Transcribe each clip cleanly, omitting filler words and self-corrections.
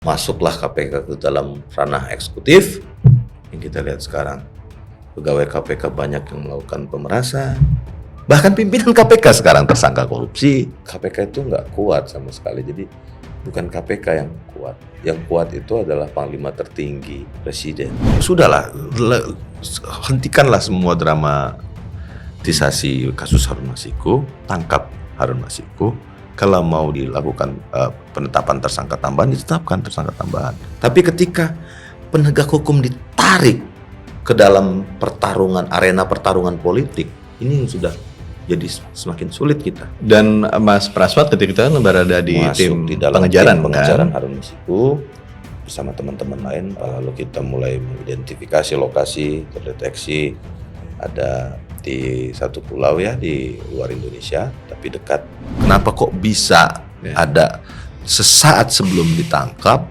Masuklah KPK ke dalam ranah eksekutif. Yang kita lihat sekarang, pegawai KPK banyak yang melakukan pemerasan. Bahkan pimpinan KPK sekarang tersangka korupsi. KPK itu nggak kuat sama sekali. Jadi bukan KPK yang kuat. Yang kuat itu adalah Panglima tertinggi, Presiden. Sudahlah, hentikanlah semua dramatisasi kasus Harun Masiku. Tangkap Harun Masiku. Kalau mau dilakukan penetapan tersangka tambahan, ditetapkan tersangka tambahan. Tapi ketika penegak hukum ditarik ke dalam arena pertarungan politik, ini sudah jadi semakin sulit kita. Dan Mas Praswat ketika itu berada di tim pengejaran Harun Masiku bersama teman-teman lain. Lalu kita mulai mengidentifikasi lokasi, terdeteksi ada di satu pulau ya di luar Indonesia tapi dekat. Kenapa kok bisa ada sesaat sebelum ditangkap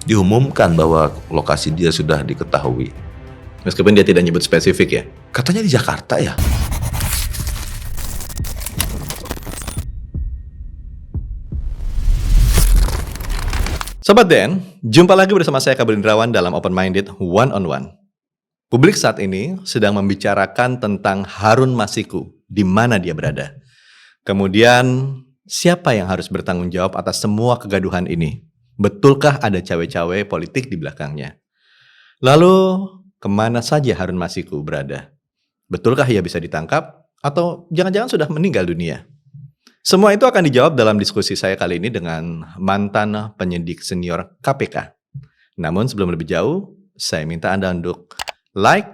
diumumkan bahwa lokasi dia sudah diketahui, meskipun dia tidak nyebut spesifik ya? Katanya di Jakarta ya. Sobat DN, jumpa lagi bersama saya Kabel Indrawan dalam Open Minded One on One. Publik saat ini sedang membicarakan tentang Harun Masiku, di mana dia berada. Kemudian, siapa yang harus bertanggung jawab atas semua kegaduhan ini? Betulkah ada cawe-cawe politik di belakangnya? Lalu, kemana saja Harun Masiku berada? Betulkah ia bisa ditangkap? Atau jangan-jangan sudah meninggal dunia? Semua itu akan dijawab dalam diskusi saya kali ini dengan mantan penyidik senior KPK. Namun sebelum lebih jauh, saya minta Anda untuk like,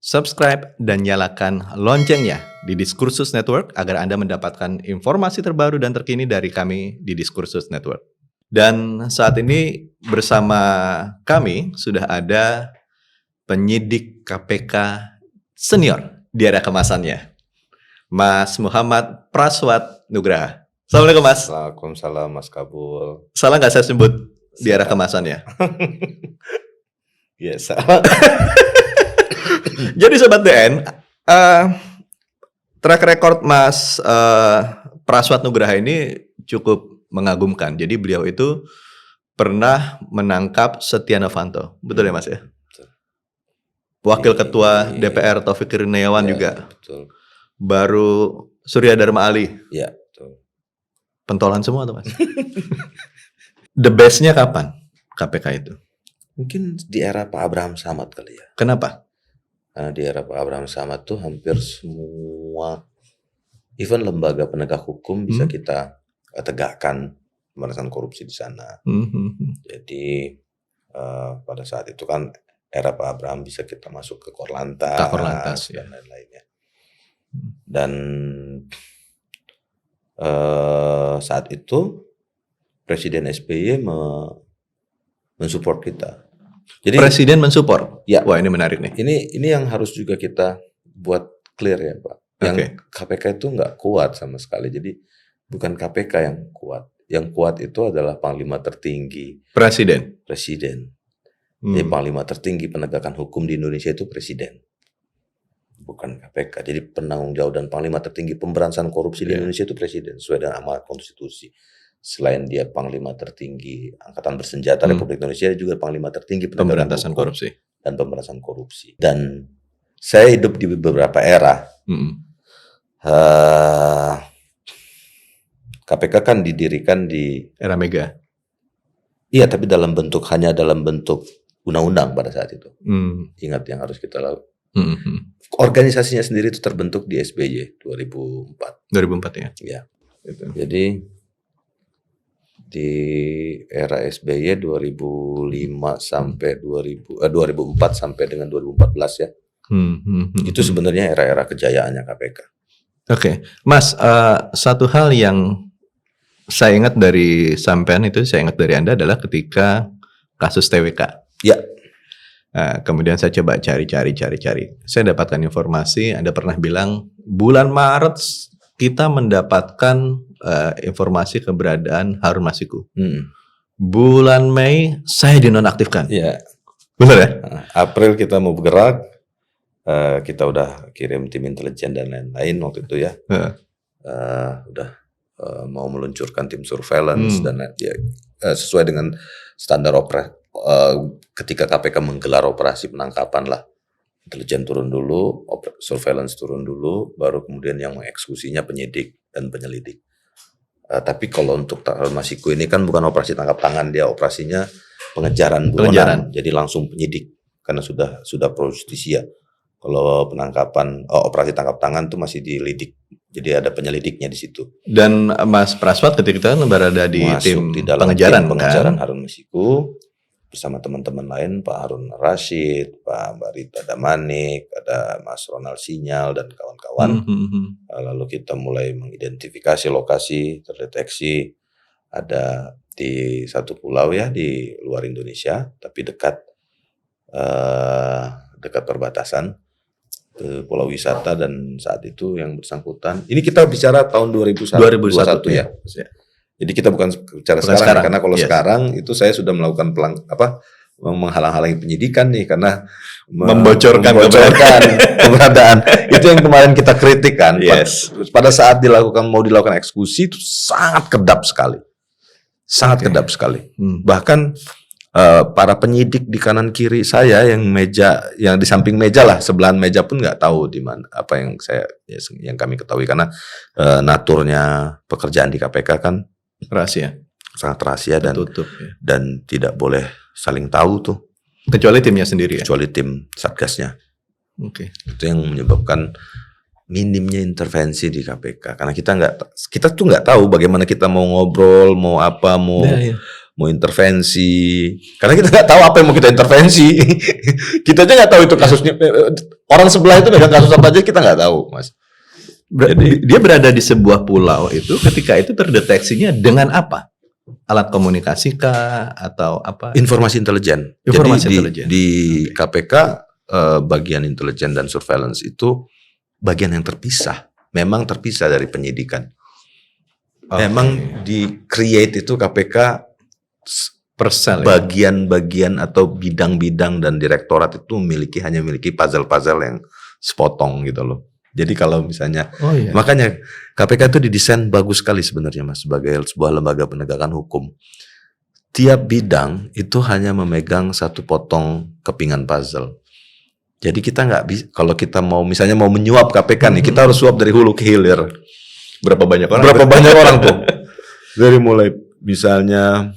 subscribe, dan nyalakan loncengnya di Diskursus Network agar Anda mendapatkan informasi terbaru dan terkini dari kami di Diskursus Network. Dan saat ini bersama kami sudah ada penyidik KPK senior di era kemasannya, Mas Muhammad Praswat Nugraha. Assalamualaikum Mas. Waalaikumsalam Mas Kabul. Salah nggak saya sebut di era kemasannya? Ya salah. Jadi Sobat DN, track record Mas Praswat Nugraha ini cukup mengagumkan. Jadi beliau itu pernah menangkap Setia Novanto, betul ya Mas ya? Betul. Wakil Ketua DPR Taufik Kurniawan juga. Betul. Baru Surya Dharma Ali. Ya, betul. Pentolan semua tuh Mas. The best-nya kapan KPK itu? Mungkin di era Pak Abraham Samad kali ya. Kenapa? Di era Pak Abraham Samad tuh hampir semua even lembaga penegak hukum bisa kita tegakkan pemberantasan korupsi di sana. Jadi pada saat itu kan era Pak Abraham bisa kita masuk ke Korlantas dan lain-lainnya. Dan saat itu Presiden SBY mensupport kita. Jadi Presiden mensupport. Ya. Wah, ini menarik nih. Ini yang harus juga kita buat clear ya, Pak. Yang KPK itu nggak kuat sama sekali. Jadi bukan KPK yang kuat. Yang kuat itu adalah Panglima tertinggi. Presiden. Jadi Panglima tertinggi penegakan hukum di Indonesia itu Presiden. Bukan KPK. Jadi penanggung jawab dan Panglima tertinggi pemberantasan korupsi di Indonesia itu Presiden sesuai dengan amanat konstitusi. Selain dia Panglima tertinggi Angkatan Bersenjata Republik Indonesia, dia juga Panglima tertinggi pemberantasan korupsi dan pemberantasan korupsi. Dan saya hidup di beberapa era. KPK kan didirikan di era Mega. Iya, tapi hanya dalam bentuk undang-undang pada saat itu. Ingat yang harus kita lakukan. Organisasinya sendiri itu terbentuk di SBY 2004. 2004 ya. Iya. Gitu. Jadi di era SBY 2005 sampai 2004 sampai dengan 2014 ya. Itu sebenarnya era-era kejayaannya KPK. Oke. Mas, satu hal yang saya ingat dari sampean itu, saya ingat dari Anda adalah ketika kasus TWK. Ya. Kemudian saya coba cari. Saya dapatkan informasi, Anda pernah bilang bulan Maret kita mendapatkan informasi keberadaan Harun Masiku. Bulan Mei saya dinonaktifkan. Iya. Benar ya? April kita mau bergerak, kita udah kirim tim intelijen dan lain-lain waktu itu ya. Udah mau meluncurkan tim surveillance dan sesuai dengan standar ketika KPK menggelar operasi penangkapan lah, intelijen turun dulu, surveillance turun dulu, baru kemudian yang mengeksekusinya penyidik dan penyelidik. Tapi kalau untuk Harun Masiku ini kan bukan operasi tangkap tangan, dia operasinya pengejaran buronan, jadi langsung penyidik karena sudah pro justisia. Kalau penangkapan operasi tangkap tangan itu masih dilidik, jadi ada penyelidiknya di situ. Dan Mas Praswat ketika itu berada di tim di dalam pengejaran kan? Harun Masiku bersama teman-teman lain, Pak Harun Rashid, Pak Barita Damanik, ada Mas Ronald Sinyal dan kawan-kawan. Lalu kita mulai mengidentifikasi lokasi, terdeteksi ada di satu pulau ya di luar Indonesia, tapi dekat perbatasan ke pulau wisata, dan saat itu yang bersangkutan. Ini kita bicara tahun 2021 ya. Jadi kita bukan bicara sekarang. Karena kalau sekarang itu saya sudah melakukan menghalang-halangi penyidikan nih karena membocorkan keberadaan. Itu yang kemarin kita kritik kan. Pada saat mau dilakukan eksekusi itu sangat kedap sekali. Sangat kedap sekali. Bahkan para penyidik di kanan kiri saya yang di samping meja lah, sebelahan meja pun nggak tahu di mana apa yang kami ketahui, karena naturnya pekerjaan di KPK kan rahasia, sangat rahasia dan tutup, ya. Dan tidak boleh saling tahu tuh, kecuali timnya sendiri, kecuali tim satgasnya. Itu yang menyebabkan minimnya intervensi di KPK, karena kita tuh nggak tahu bagaimana kita mau ngobrol, mau apa, mau intervensi, karena kita nggak tahu apa yang mau kita intervensi. Kita aja nggak tahu itu kasusnya, orang sebelah itu megang kasus apa aja kita nggak tahu, Mas. Jadi dia berada di sebuah pulau itu, ketika itu terdeteksinya dengan apa? Alat komunikasi kah atau apa? Informasi intelijen. Jadi di KPK bagian intelijen dan surveillance itu bagian yang terpisah, memang terpisah dari penyidikan. Memang di create itu KPK bagian-bagian atau bidang-bidang dan direktorat itu hanya memiliki puzzle-puzzle yang sepotong gitu loh. Jadi kalau misalnya, makanya KPK itu didesain bagus sekali sebenarnya, Mas, sebagai sebuah lembaga penegakan hukum. Tiap bidang itu hanya memegang satu potong kepingan puzzle. Jadi kita nggak bisa, kalau kita mau misalnya mau menyuap KPK nih, kita harus suap dari hulu ke hilir. Berapa banyak orang tuh? Dari mulai misalnya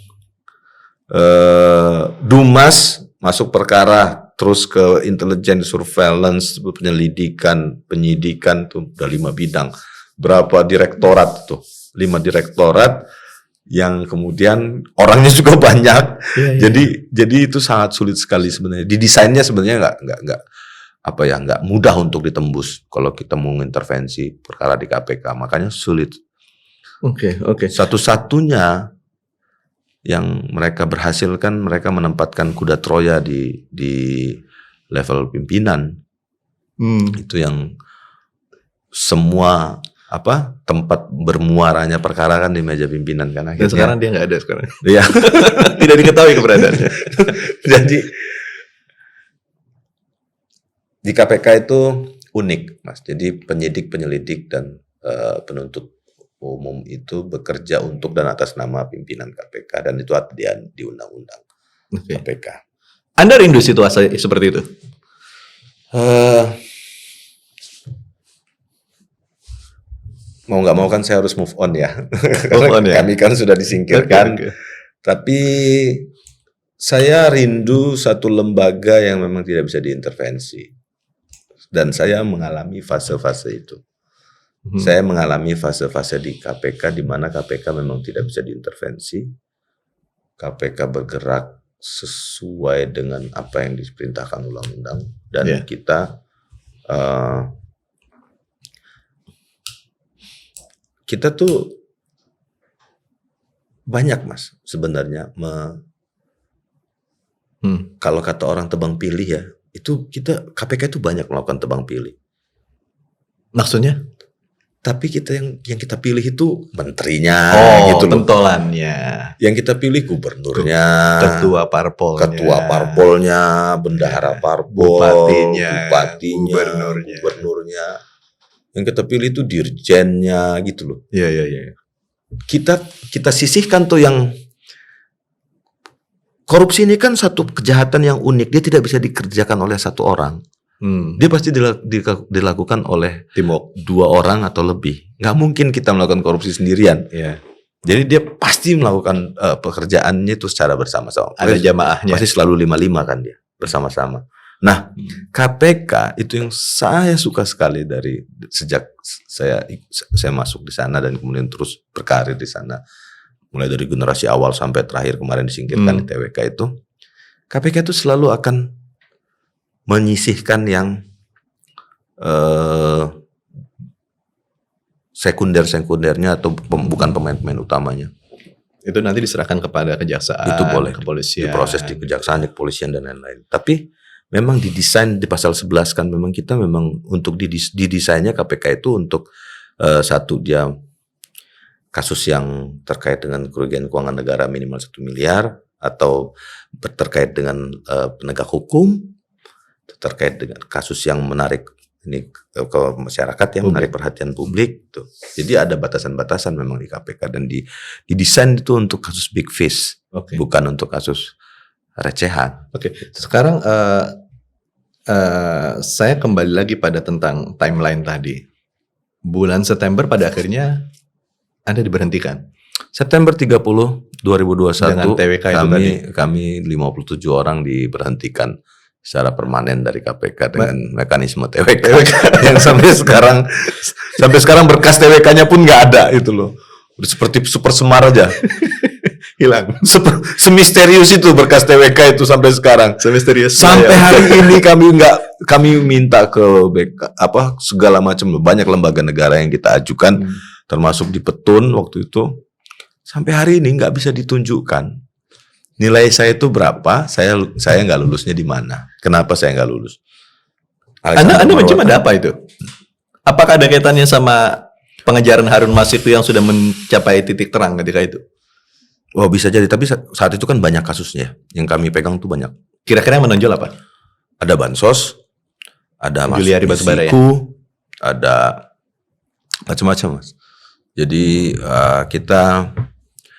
Dumas masuk perkara, terus ke intelijen, surveillance, penyelidikan, penyidikan tuh udah 5 bidang. Berapa direktorat tuh? 5 direktorat yang kemudian orangnya juga banyak. Jadi itu sangat sulit sekali sebenarnya. Di desainnya sebenarnya nggak mudah untuk ditembus kalau kita mau intervensi perkara di KPK. Makanya sulit. Satu-satunya yang mereka berhasilkan, mereka menempatkan kuda Troya di level pimpinan. Itu yang semua tempat bermuaranya perkara kan di meja pimpinan kan akhirnya. Dan sekarang dia nggak ada sekarang. Iya. Tidak diketahui keberadaannya. Jadi di KPK itu unik, Mas. Jadi penyidik, penyelidik dan penuntut umum itu bekerja untuk dan atas nama pimpinan KPK, dan itu ada di undang-undang KPK. Anda rindu situasi seperti itu? Mau nggak mau kan saya harus move on ya. Ya? Kami kan sudah disingkirkan. Tapi saya rindu satu lembaga yang memang tidak bisa diintervensi. Dan saya mengalami fase-fase itu. Saya mengalami fase-fase di KPK di mana KPK memang tidak bisa diintervensi. KPK bergerak sesuai dengan apa yang diperintahkan undang-undang, dan kita tuh banyak, Mas, sebenarnya kalau kata orang tebang pilih ya, itu KPK itu banyak melakukan tebang pilih. Maksudnya? Tapi kita yang kita pilih itu menterinya, gitu loh. Pentolannya. Yang kita pilih gubernurnya, ketua parpolnya, bendahara parpol, bupatinya, gubernurnya. Yang kita pilih itu dirjennya, gitu loh. Iya. kita sisihkan tuh yang korupsi ini kan satu kejahatan yang unik. Dia tidak bisa dikerjakan oleh satu orang. Dia pasti dilakukan oleh Teamwork. 2 orang atau lebih. Nggak mungkin kita melakukan korupsi sendirian. Yeah. Jadi dia pasti melakukan pekerjaannya itu secara bersama-sama. Ada jamaahnya. Pasti selalu 5-5 kan dia bersama-sama. Nah, KPK itu yang saya suka sekali dari sejak saya masuk di sana dan kemudian terus berkarir di sana. Mulai dari generasi awal sampai terakhir kemarin disingkirkan di TWK itu. KPK itu selalu akan menyisihkan yang sekunder-sekundernya atau bukan pemain-pemain utamanya. Itu nanti diserahkan kepada kejaksaan, itu boleh kepolisian, diproses di kejaksaan, di kepolisian dan lain-lain. Tapi memang didesain di pasal 11 kan memang kita memang untuk didesainnya KPK itu untuk satu dia kasus yang terkait dengan kerugian keuangan negara minimal 1 miliar atau terkait dengan penegak hukum, terkait dengan kasus yang menarik ini ke masyarakat yang menarik perhatian publik tuh. Jadi ada batasan-batasan memang di KPK dan didesain itu untuk kasus big fish, bukan untuk kasus recehan. Sekarang saya kembali lagi pada tentang timeline tadi. Bulan September pada akhirnya Anda diberhentikan. September 30 2021 dengan TWK kami 57 orang diberhentikan secara permanen dari KPK dengan mekanisme TWK yang sampai sekarang berkas TWK-nya pun nggak ada itu loh. Udah seperti super semar aja. Hilang. Semisterius itu berkas TWK itu sampai sekarang. Semisterius. Sampai hari ini kami minta ke segala macam banyak lembaga negara yang kita ajukan termasuk di Petun waktu itu. Sampai hari ini nggak bisa ditunjukkan. Nilai saya itu berapa? Saya nggak lulusnya di mana? Kenapa saya nggak lulus? Anda mencium ada apa itu? Apakah ada kaitannya sama pengejaran Harun Masiku yang sudah mencapai titik terang ketika itu? Oh bisa jadi, tapi saat itu kan banyak kasusnya. Yang kami pegang tuh banyak. Kira-kira yang menonjol apa? Ada bansos, ada Juliari Batubara ya? Ada macam-macam mas. Jadi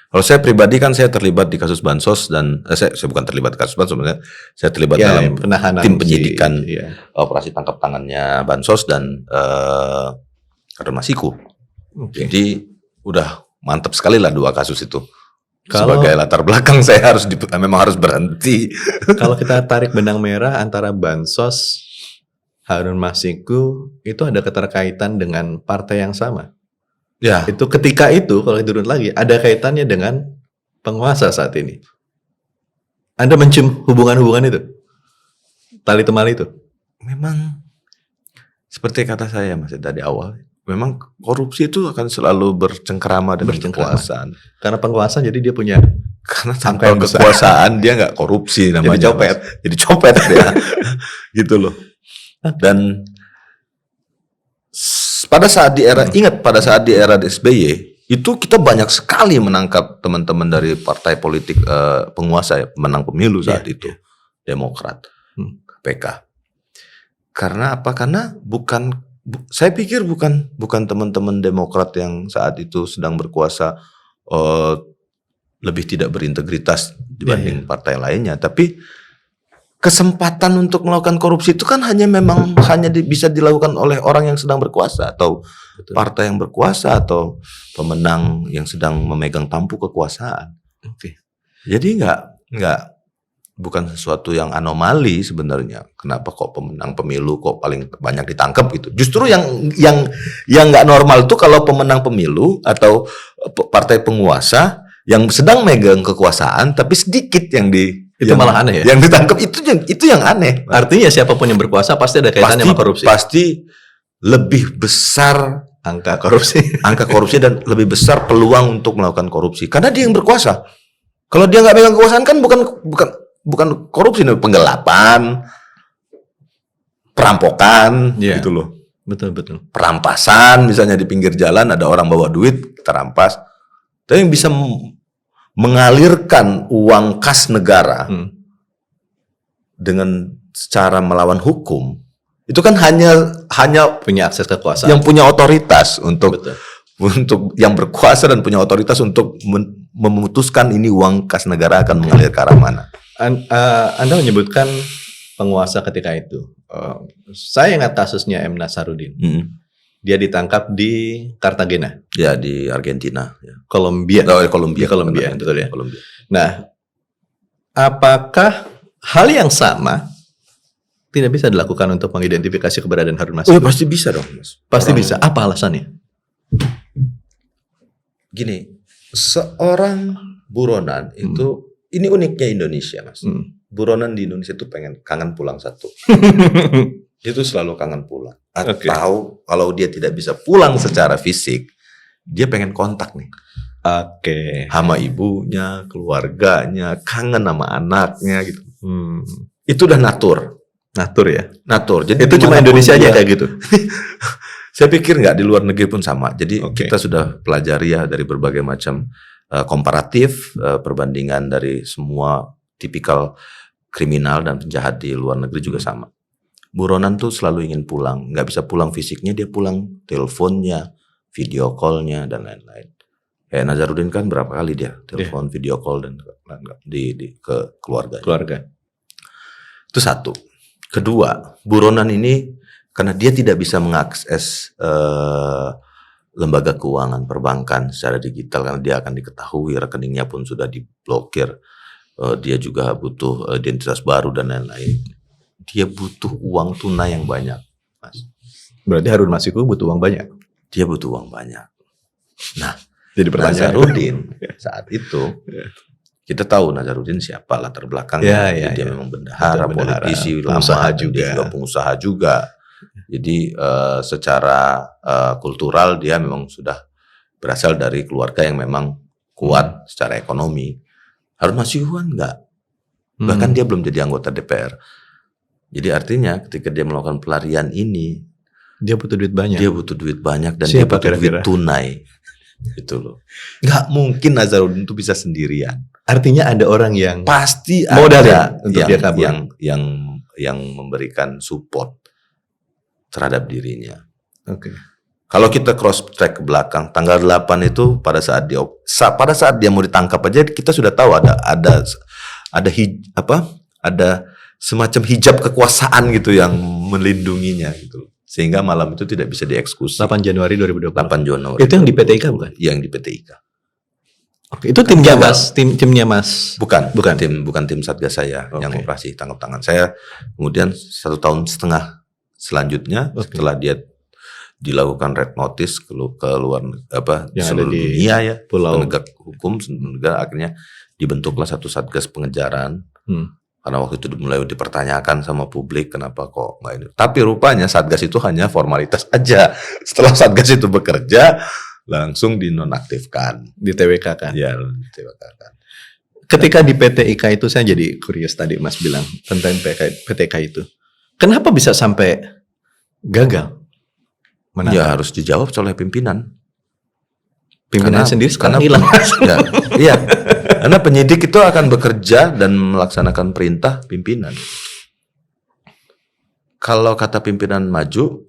kalau saya pribadi kan saya terlibat di kasus bansos dan saya bukan terlibat di kasus bansos sebenarnya, saya terlibat dalam penahanan tim penyidikan operasi tangkap tangannya bansos dan Harun Masiku. Jadi udah mantap sekali lah 2 kasus itu. Sebagai latar belakang saya memang harus berhenti. Kalau kita tarik benang merah antara bansos Harun Masiku itu ada keterkaitan dengan partai yang sama. Ya. Itu ketika itu kalau turun lagi ada kaitannya dengan penguasa saat ini. Anda mencium hubungan-hubungan itu? Tali temali itu? Memang seperti kata saya Mas dari awal, memang korupsi itu akan selalu bercengkerama dengan kekuasaan. Karena penguasa jadi dia punya tanpa kekuasaan dia nggak korupsi namanya. Jadi copet dia. Gitu loh. Dan pada saat di era SBY itu kita banyak sekali menangkap teman-teman dari partai politik penguasa menang pemilu saat itu Demokrat, KPK. Karena apa? Karena saya pikir bukan teman-teman Demokrat yang saat itu sedang berkuasa lebih tidak berintegritas dibanding partai lainnya, tapi kesempatan untuk melakukan korupsi itu kan hanya bisa dilakukan oleh orang yang sedang berkuasa atau partai yang berkuasa atau pemenang yang sedang memegang tampuk kekuasaan. Jadi bukan sesuatu yang anomali sebenarnya. Kenapa kok pemenang pemilu kok paling banyak ditangkap gitu? Justru yang nggak normal itu kalau pemenang pemilu atau partai penguasa yang sedang megang kekuasaan tapi sedikit malah aneh ya. Yang ditangkap itu yang aneh. Artinya siapapun yang berkuasa pasti ada kaitannya sama korupsi. Pasti lebih besar angka korupsi dan lebih besar peluang untuk melakukan korupsi karena dia yang berkuasa. Kalau dia nggak megang kekuasaan kan bukan korupsi, penggelapan, perampokan, gitu loh. Betul. Perampasan misalnya di pinggir jalan ada orang bawa duit terampas. Tapi yang bisa mengalirkan uang kas negara dengan cara melawan hukum itu kan hanya punya akses kekuasaan, yang punya otoritas untuk untuk yang berkuasa dan punya otoritas untuk memutuskan ini uang kas negara akan mengalir ke arah mana. Anda menyebutkan penguasa ketika itu. Saya ingat kasusnya M. Nasaruddin. Dia ditangkap di Cartagena. Ya, di Argentina. Ya. Kolombia. Kolombia, betul ya. Kolombia. Nah, apakah hal yang sama tidak bisa dilakukan untuk mengidentifikasi keberadaan Harun Masiku? Oh, pasti bisa dong, Mas. Pasti bisa. Apa alasannya? Gini, seorang buronan itu, ini uniknya Indonesia, Mas. Buronan di Indonesia itu kangen pulang satu. Itu selalu kangen pulang. Atau kalau dia tidak bisa pulang secara fisik, dia pengen kontak nih. Sama ibunya, keluarganya, kangen sama anaknya gitu. Itu udah natur ya. Natur. Jadi itu cuma Indonesia aja kayak gitu. Saya pikir nggak, di luar negeri pun sama. Jadi kita sudah pelajari ya dari berbagai macam komparatif, perbandingan dari semua tipikal kriminal dan penjahat di luar negeri juga sama. Buronan tuh selalu ingin pulang, nggak bisa pulang fisiknya, dia pulang teleponnya, video call-nya dan lain-lain. Kayak Nazaruddin kan berapa kali dia telepon, video call dan ke keluarga. Itu satu. Kedua, buronan ini karena dia tidak bisa mengakses lembaga keuangan perbankan secara digital karena dia akan diketahui rekeningnya pun sudah diblokir. Dia juga butuh identitas baru dan lain-lain. Dia butuh uang tunai yang banyak, Mas. Berarti Harun Masiku butuh uang banyak. Dia butuh uang banyak. Nah, jadi pertanyaan Nazaruddin saat itu kita tahu Nazaruddin siapa latar belakangnya. Dia memang bendahara, politisi, pengusaha juga. Dia juga pengusaha juga. Jadi secara kultural dia memang sudah berasal dari keluarga yang memang kuat secara ekonomi. Harun Masiku kan enggak. Bahkan dia belum jadi anggota DPR. Jadi artinya ketika dia melakukan pelarian ini, dia butuh duit banyak. Dan dia butuh duit tunai. Gitu loh. Nggak mungkin Nazaruddin itu bisa sendirian. Artinya ada orang yang pasti modal ada untuk dia kabur. yang memberikan support terhadap dirinya. Kalau kita cross track ke belakang, tanggal 8 itu pada saat dia mau ditangkap aja kita sudah tahu ada semacam hijab kekuasaan gitu yang melindunginya gitu. Sehingga malam itu tidak bisa dieksekusi. 8 Januari 2020. 8 Januari. Itu yang di PT IKA bukan? Yang di PT IKA. Oke, itu timnya Mas, timnya Mas. Bukan tim Satgas saya yang operasi tangkap tangan. Saya kemudian 1,5 tahun selanjutnya setelah dia dilakukan red notice ke luar seluruh dunia ya, penegak hukum negara, akhirnya dibentuklah satu satgas pengejaran. Karena waktu itu mulai dipertanyakan sama publik kenapa kok nggak ini. Tapi rupanya satgas itu hanya formalitas aja. Setelah satgas itu bekerja langsung dinonaktifkan, di TWK kan? Ya, di TWK kan. Ketika di PT IKA itu saya jadi curious tadi Mas bilang tentang PT IKA itu. Kenapa bisa sampai gagal? Ya harus dijawab oleh pimpinan. Pimpinan sendiri sekarang hilang. Iya. Karena penyidik itu akan bekerja dan melaksanakan perintah pimpinan. Kalau kata pimpinan maju.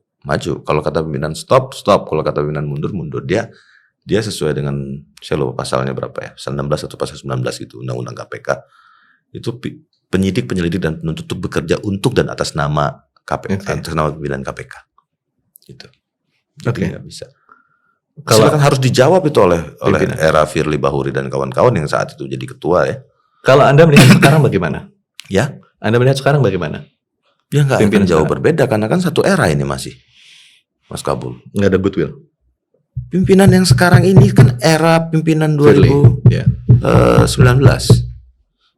Kalau kata pimpinan stop. Kalau kata pimpinan mundur. Dia sesuai dengan, saya lupa pasalnya berapa ya, pasal 16 atau pasal 19 gitu, Undang-Undang KPK. Itu penyidik, penyelidik dan penuntut itu bekerja untuk dan atas nama KPK, atas nama pimpinan KPK. Gitu. Jadi nggak bisa. Kalau kan harus dijawab itu oleh era Firly Bahuri dan kawan-kawan yang saat itu jadi ketua ya. Kalau Anda melihat sekarang bagaimana? Ya, Anda melihat sekarang bagaimana? Ya nggak akan jauh berbeda karena kan satu era ini masih, Mas Kabul. Nggak ada goodwill. Pimpinan yang sekarang ini kan era pimpinan 2019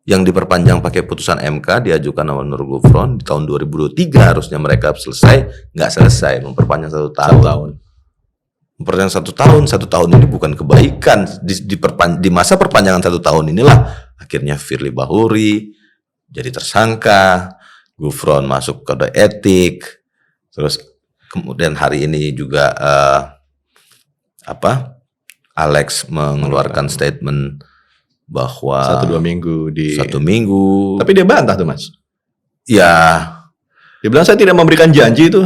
yang diperpanjang pakai putusan MK, diajukan sama Nurul Gufron di tahun 2023 harusnya mereka selesai, nggak selesai, memperpanjang 1 tahun. Memperpanjang 1 tahun ini bukan kebaikan. Di masa perpanjangan 1 tahun inilah akhirnya Firly Bahuri jadi tersangka, Gufron masuk kode etik, terus kemudian hari ini juga Alex mengeluarkan statement bahwa 1-2 minggu 1 minggu. Tapi dia bantah tuh Mas. Ya, dia bilang saya tidak memberikan janji itu.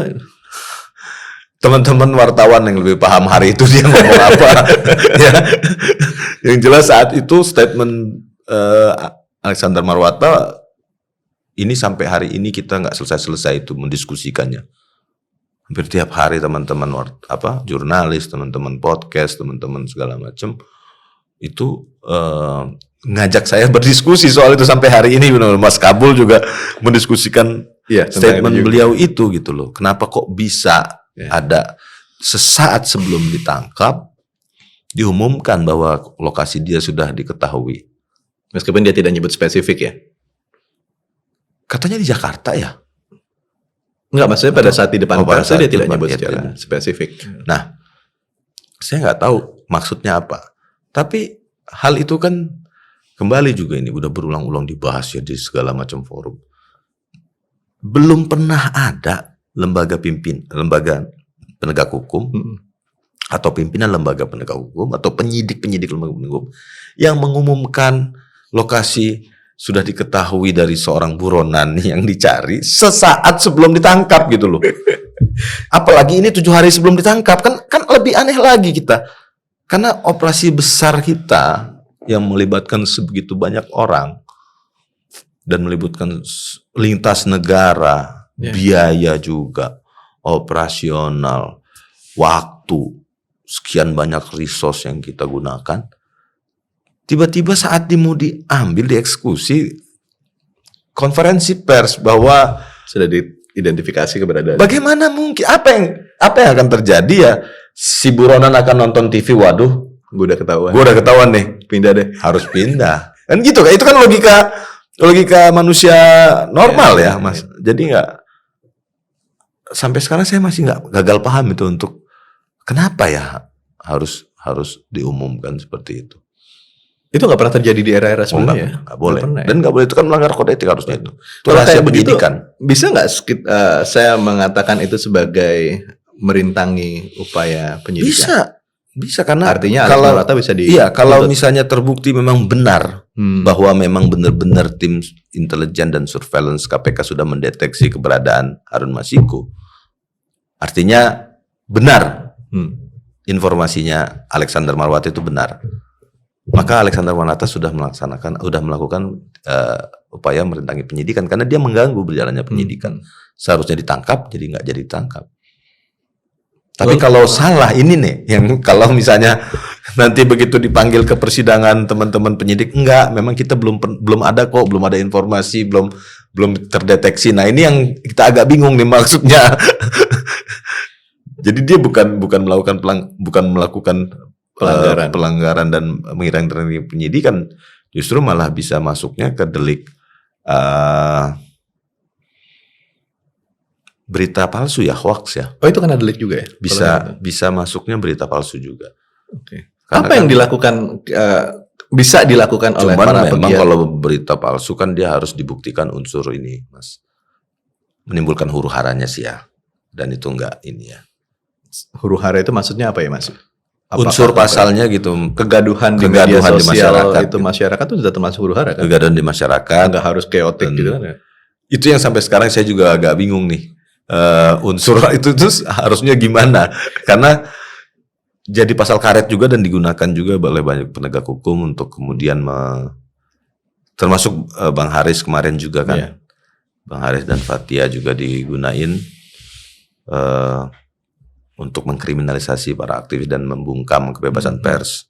teman-teman wartawan yang lebih paham hari itu dia ngomong apa. Ya. Yang jelas saat itu statement Alexander Marwata, ini sampai hari ini kita nggak selesai itu mendiskusikannya. Hampir tiap hari teman-teman jurnalis, teman-teman podcast, teman-teman segala macam itu ngajak saya berdiskusi soal itu sampai hari ini. Mas Kabul juga mendiskusikan statement beliau itu gitu loh. Kenapa kok bisa ada sesaat sebelum ditangkap diumumkan bahwa lokasi dia sudah diketahui. Meskipun dia tidak nyebut spesifik ya? Katanya di Jakarta ya? Enggak, maksudnya pada saat di depan pers dia tidak nyebut secara spesifik. Nah, saya nggak tahu maksudnya apa. Tapi hal itu kan kembali juga ini udah berulang-ulang dibahas ya di segala macam forum. Belum pernah ada lembaga penegak hukum atau pimpinan lembaga penegak hukum atau penyidik lembaga penegak hukum yang mengumumkan lokasi sudah diketahui dari seorang buronan yang dicari sesaat sebelum ditangkap gitu loh. Apalagi ini 7 hari sebelum ditangkap, kan lebih aneh lagi kita. Karena operasi besar kita yang melibatkan sebegitu banyak orang dan melibatkan lintas negara, biaya juga, operasional, waktu, sekian banyak resource yang kita gunakan. Tiba-tiba saat mau diambil, dieksekusi, konferensi pers bahwa sudah diidentifikasi keberadaan. Bagaimana mungkin? Apa yang akan terjadi ya? Si buronan akan nonton TV, waduh, gue udah ketahuan nih, pindah deh, harus pindah. Kan gitu, itu kan logika manusia normal ya, Mas. Jadi sampai sekarang saya masih gagal paham itu untuk kenapa ya harus diumumkan seperti itu. Itu nggak pernah terjadi di era-era sebelumnya. Nggak boleh. Dan nggak boleh, itu kan melanggar kode etik harusnya itu. Itu rahasia penyidikan. Bisa nggak saya mengatakan itu sebagai merintangi upaya penyidikan? Bisa karena artinya kalau bisa kalau misalnya terbukti memang benar bahwa memang benar-benar tim intelijen dan surveillance KPK sudah mendeteksi keberadaan Harun Masiku, artinya benar informasinya Alexander Marwata itu benar. Maka Alexander Marwata sudah melakukan upaya merintangi penyidikan karena dia mengganggu berjalannya penyidikan. Seharusnya ditangkap, jadi nggak jadi ditangkap. Tapi kalau salah ini nih, yang kalau misalnya nanti begitu dipanggil ke persidangan teman-teman penyidik, memang kita belum ada informasi, belum terdeteksi. Nah ini yang kita agak bingung nih maksudnya. Jadi dia bukan melakukan pelanggaran dan menghilangkan penyidikan, justru malah bisa masuknya ke delik berita palsu ya, hoax ya. Oh itu kan ada delik juga ya? Bisa masuknya berita palsu juga. Oke. Apa yang dilakukan bisa dilakukan oleh para pegiat? Memang kalau berita palsu kan dia harus dibuktikan unsur ini, Mas. Menimbulkan huru haranya sih ya. Dan itu enggak ini ya. Huru hara itu maksudnya apa ya, Mas? Unsur pasalnya gitu, kegaduhan di media sosial itu masyarakat itu sudah termasuk huru hara kan? Kegaduhan di masyarakat, nggak harus chaotic gitu kan ya? Itu yang sampai sekarang saya juga agak bingung nih, unsur itu terus harusnya gimana? Karena jadi pasal karet juga dan digunakan juga oleh banyak penegak hukum untuk kemudian termasuk Bang Haris kemarin juga kan, Bang Haris dan Fathia juga digunain. Untuk mengkriminalisasi para aktivis dan membungkam kebebasan pers.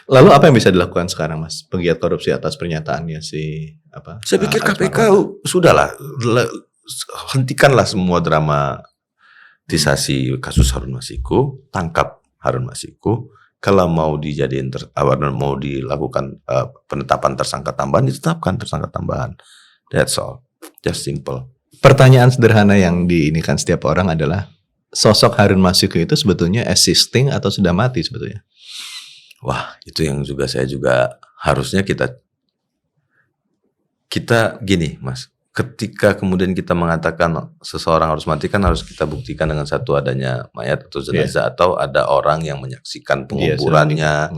Lalu apa yang bisa dilakukan sekarang, Mas? Pegiat korupsi atas pernyataannya Saya pikir KPK sudahlah, hentikanlah semua dramatisasi kasus Harun Masiku, tangkap Harun Masiku. Kalau mau dijadiin mau dilakukan penetapan tersangka tambahan, ditetapkan tersangka tambahan. That's all, just simple. Pertanyaan sederhana yang diinikan setiap orang adalah, sosok Harun Masiku itu sebetulnya existing atau sudah mati sebetulnya? Wah, itu yang saya juga harusnya kita gini, Mas. Ketika kemudian kita mengatakan seseorang harus mati, kan harus kita buktikan dengan satu adanya mayat atau jenazah atau ada orang yang menyaksikan penguburannya,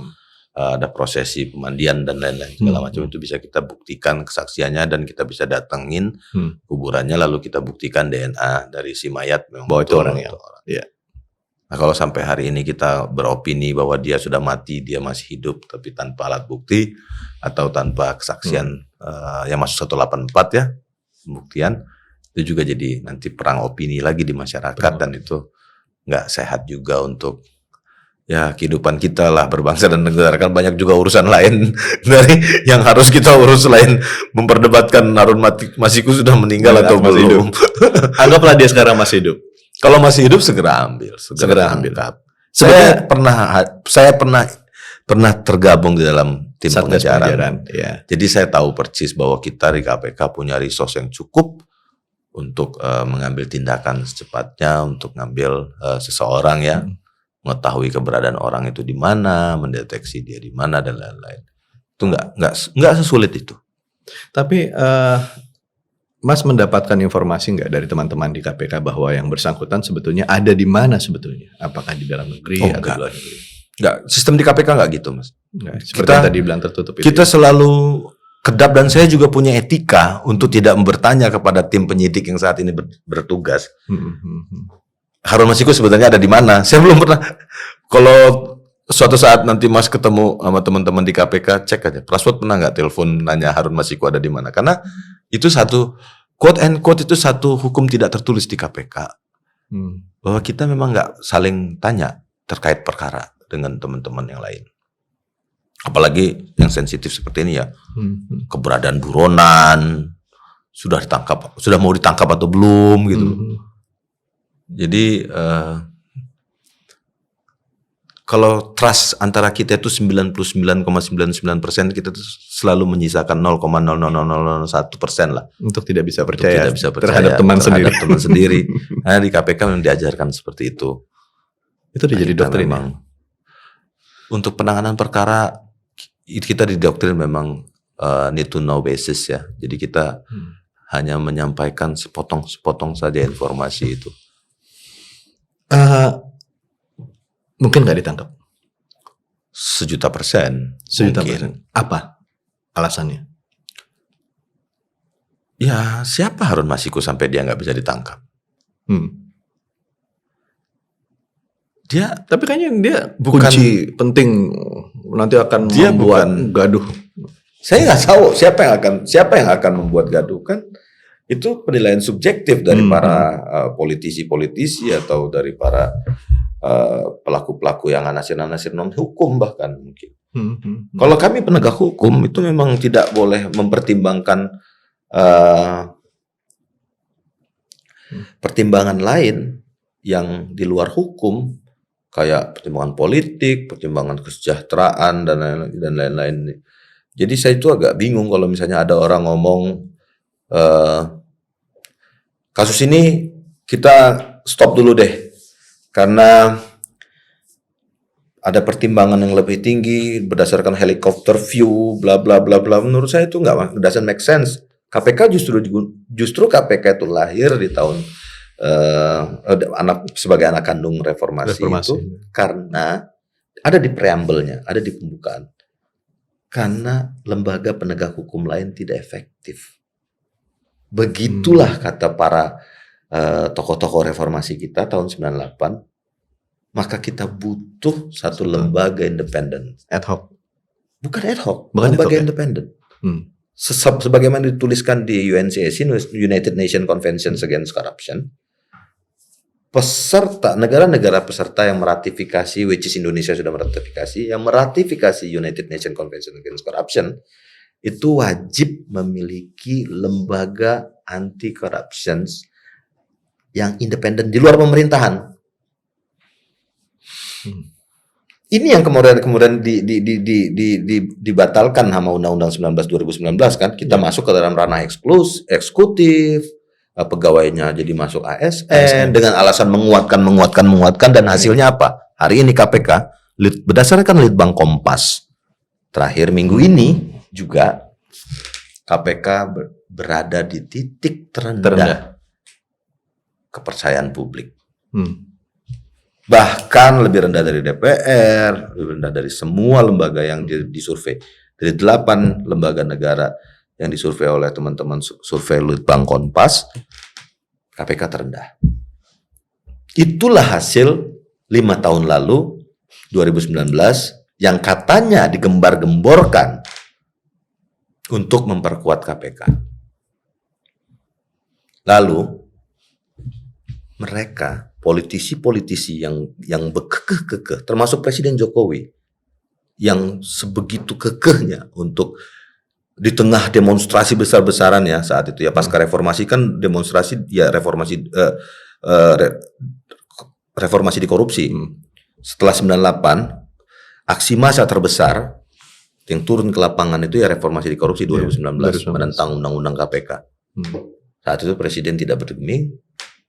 ada prosesi pemandian dan lain-lain segala macam, itu bisa kita buktikan kesaksiannya dan kita bisa datengin kuburannya, lalu kita buktikan DNA dari si mayat memang bahwa itu orangnya. Iya. Nah, kalau sampai hari ini kita beropini bahwa dia sudah mati, dia masih hidup tapi tanpa alat bukti atau tanpa kesaksian yang masuk 184 ya, pembuktian, itu juga jadi nanti perang opini lagi di masyarakat. Dan itu nggak sehat juga untuk ya kehidupan kita lah berbangsa dan negara. Kan banyak juga urusan lain dari yang harus kita urus selain memperdebatkan Harun Masiku sudah meninggal atau belum. Anggaplah dia sekarang masih hidup. Kalau masih hidup segera ambil, segera ambil. Saya pernah tergabung di dalam tim pengejaran. Ya. Jadi saya tahu persis bahwa kita di KPK punya resource yang cukup untuk mengambil tindakan secepatnya untuk ngambil seseorang ya. Mengetahui keberadaan orang itu di mana, mendeteksi dia di mana dan lain-lain. Itu nggak sesulit itu. Tapi Mas mendapatkan informasi nggak dari teman-teman di KPK bahwa yang bersangkutan sebetulnya ada di mana sebetulnya? Apakah di dalam negeri atau di luar negeri? Nggak, sistem di KPK nggak gitu, Mas. Nggak, seperti yang tadi bilang tertutup itu. Kita selalu kedap dan saya juga punya etika untuk tidak bertanya kepada tim penyidik yang saat ini bertugas. Harun Masiku sebetulnya ada di mana? Saya belum pernah. Kalau suatu saat nanti Mas ketemu sama teman-teman di KPK, cek aja. Praswat pernah nggak telepon nanya Harun Masiku ada di mana? Karena itu satu quote and quote, itu satu hukum tidak tertulis di KPK. Bahwa kita memang nggak saling tanya terkait perkara dengan teman-teman yang lain. Apalagi yang sensitif seperti ini ya. Keberadaan buronan, sudah mau ditangkap atau belum gitu. Jadi kalau trust antara kita itu 99,99%, kita tuh selalu menyisakan 0,00001% lah. Untuk tidak bisa percaya, terhadap teman sendiri. Nah, di KPK memang diajarkan seperti itu. Itu udah jadi doktrin memang. Untuk penanganan perkara kita didoktrin memang need to know basis ya. Jadi kita hanya menyampaikan sepotong saja informasi itu. Mungkin nggak ditangkap? 1.000.000%. 1.000.000%. Apa alasannya? Ya, siapa Harun Masiku sampai dia nggak bisa ditangkap? Tapi kayaknya dia kunci penting nanti akan membuat gaduh. Saya nggak tahu siapa yang akan membuat gaduh, kan itu penilaian subjektif dari para politisi-politisi atau dari para pelaku-pelaku yang anasir non hukum bahkan mungkin. Kalau kami penegak hukum itu memang tidak boleh mempertimbangkan pertimbangan lain yang di luar hukum, kayak pertimbangan politik, pertimbangan kesejahteraan dan lain-lain. Jadi saya itu agak bingung kalau misalnya ada orang ngomong kasus ini kita stop dulu deh karena ada pertimbangan yang lebih tinggi berdasarkan helikopter view bla bla bla bla. Menurut saya itu doesn't make sense. KPK justru KPK itu lahir di tahun sebagai anak kandung reformasi itu karena ada di preambelnya, ada di pembukaan, karena lembaga penegak hukum lain tidak efektif. Begitulah kata para tokoh-tokoh reformasi kita tahun 98. Maka kita butuh satu lembaga independen, ad hoc, bukan ad hoc, lembaga independen. Sebagaimana dituliskan di UNCAC, United Nations Convention Against Corruption, negara-negara peserta yang meratifikasi, which is Indonesia sudah meratifikasi, yang meratifikasi United Nations Convention Against Corruption itu wajib memiliki lembaga anti corruption yang independen di luar pemerintahan. Ini yang kemudian dibatalkan sama Undang-Undang 19 2019 kan. Kita masuk ke dalam ranah eksekutif, pegawainya jadi masuk ASN dengan alasan menguatkan dan hasilnya apa? Hari ini KPK berdasarkan Litbang Kompas terakhir minggu ini juga KPK berada di titik terendah kepercayaan publik. Bahkan lebih rendah dari DPR, lebih rendah dari semua lembaga yang disurvei. Dari 8 lembaga negara yang disurvei oleh teman-teman survei Litbang Kompas, KPK terendah. Itulah hasil 5 tahun lalu, 2019, yang katanya digembar-gemborkan untuk memperkuat KPK. Lalu mereka politisi-politisi yang berkekeh-kekeh, termasuk Presiden Jokowi, yang sebegitu kekehnya untuk di tengah demonstrasi besar-besaran ya saat itu ya pasca reformasi kan demonstrasi ya reformasi di korupsi. Setelah 98 aksi massa terbesar yang turun ke lapangan itu ya reformasi di korupsi 2019 menentang undang-undang KPK. Saat itu Presiden tidak bergeming,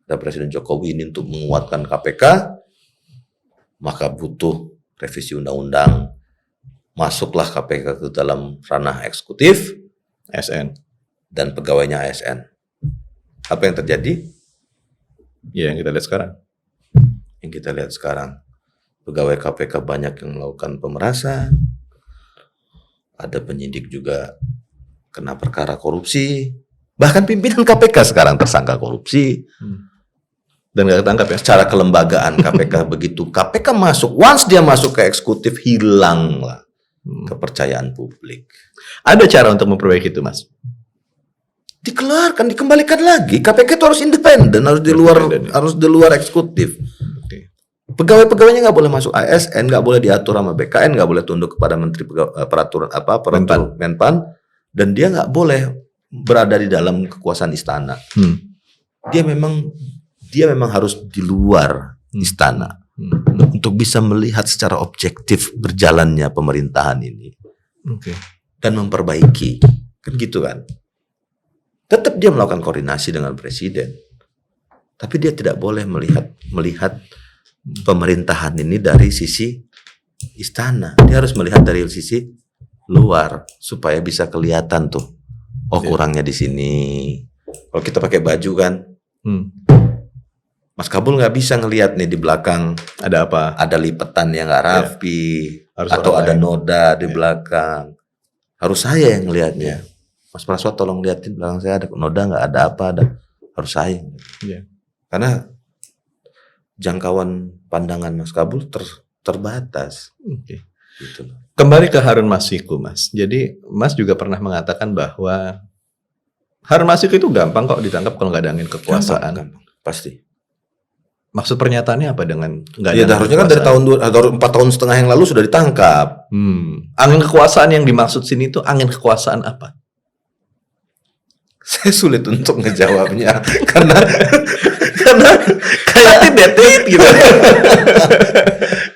dan Presiden Jokowi ini untuk menguatkan KPK, maka butuh revisi undang-undang. Masuklah KPK ke dalam ranah eksekutif, ASN, dan pegawainya ASN. Apa yang terjadi? Ya, yang kita lihat sekarang. Yang kita lihat sekarang, pegawai KPK banyak yang melakukan pemerasan, ada penyidik juga kena perkara korupsi. Bahkan pimpinan KPK sekarang tersangka korupsi. Dan nggak ketangkap ya? Secara kelembagaan KPK begitu KPK masuk, once dia masuk ke eksekutif, hilanglah kepercayaan publik. Ada cara untuk memperbaiki itu, Mas? Dikeluarkan, dikembalikan lagi. KPK itu harus independen, harus di luar eksekutif. Pegawai-pegawainya nggak boleh masuk ASN, nggak boleh diatur sama BKN, nggak boleh tunduk kepada Menteri Peraturan Menpan, dan dia nggak boleh berada di dalam kekuasaan istana. Dia memang harus di luar istana untuk bisa melihat secara objektif berjalannya pemerintahan ini dan memperbaiki, kan gitu kan. Tetap dia melakukan koordinasi dengan presiden, tapi dia tidak boleh melihat pemerintahan ini dari sisi istana. Dia harus melihat dari sisi luar supaya bisa kelihatan tuh. Oh, kurangnya di sini. Kalau kita pakai baju kan, Mas Kabul nggak bisa ngelihat nih di belakang ada apa? Ada lipetan yang nggak rapi, atau ada noda di belakang. Harus saya yang ngelihatnya. Mas Praswat tolong liatin belakang saya ada noda nggak, ada apa, ada. Harus saya. Karena jangkauan pandangan Mas Kabul terbatas. Gitu. Kembali ke Harun Masiku, Mas. Jadi Mas juga pernah mengatakan bahwa Harun Masiku itu gampang kok ditangkap kalau nggak ada angin kekuasaan. Gampang. Pasti. Maksud pernyataannya apa dengan nggak ada? Ya harusnya kan dari 4 tahun setengah yang lalu sudah ditangkap. Angin kekuasaan yang dimaksud sini itu angin kekuasaan apa? Saya sulit untuk ngejawabnya karena kayak detit gitu.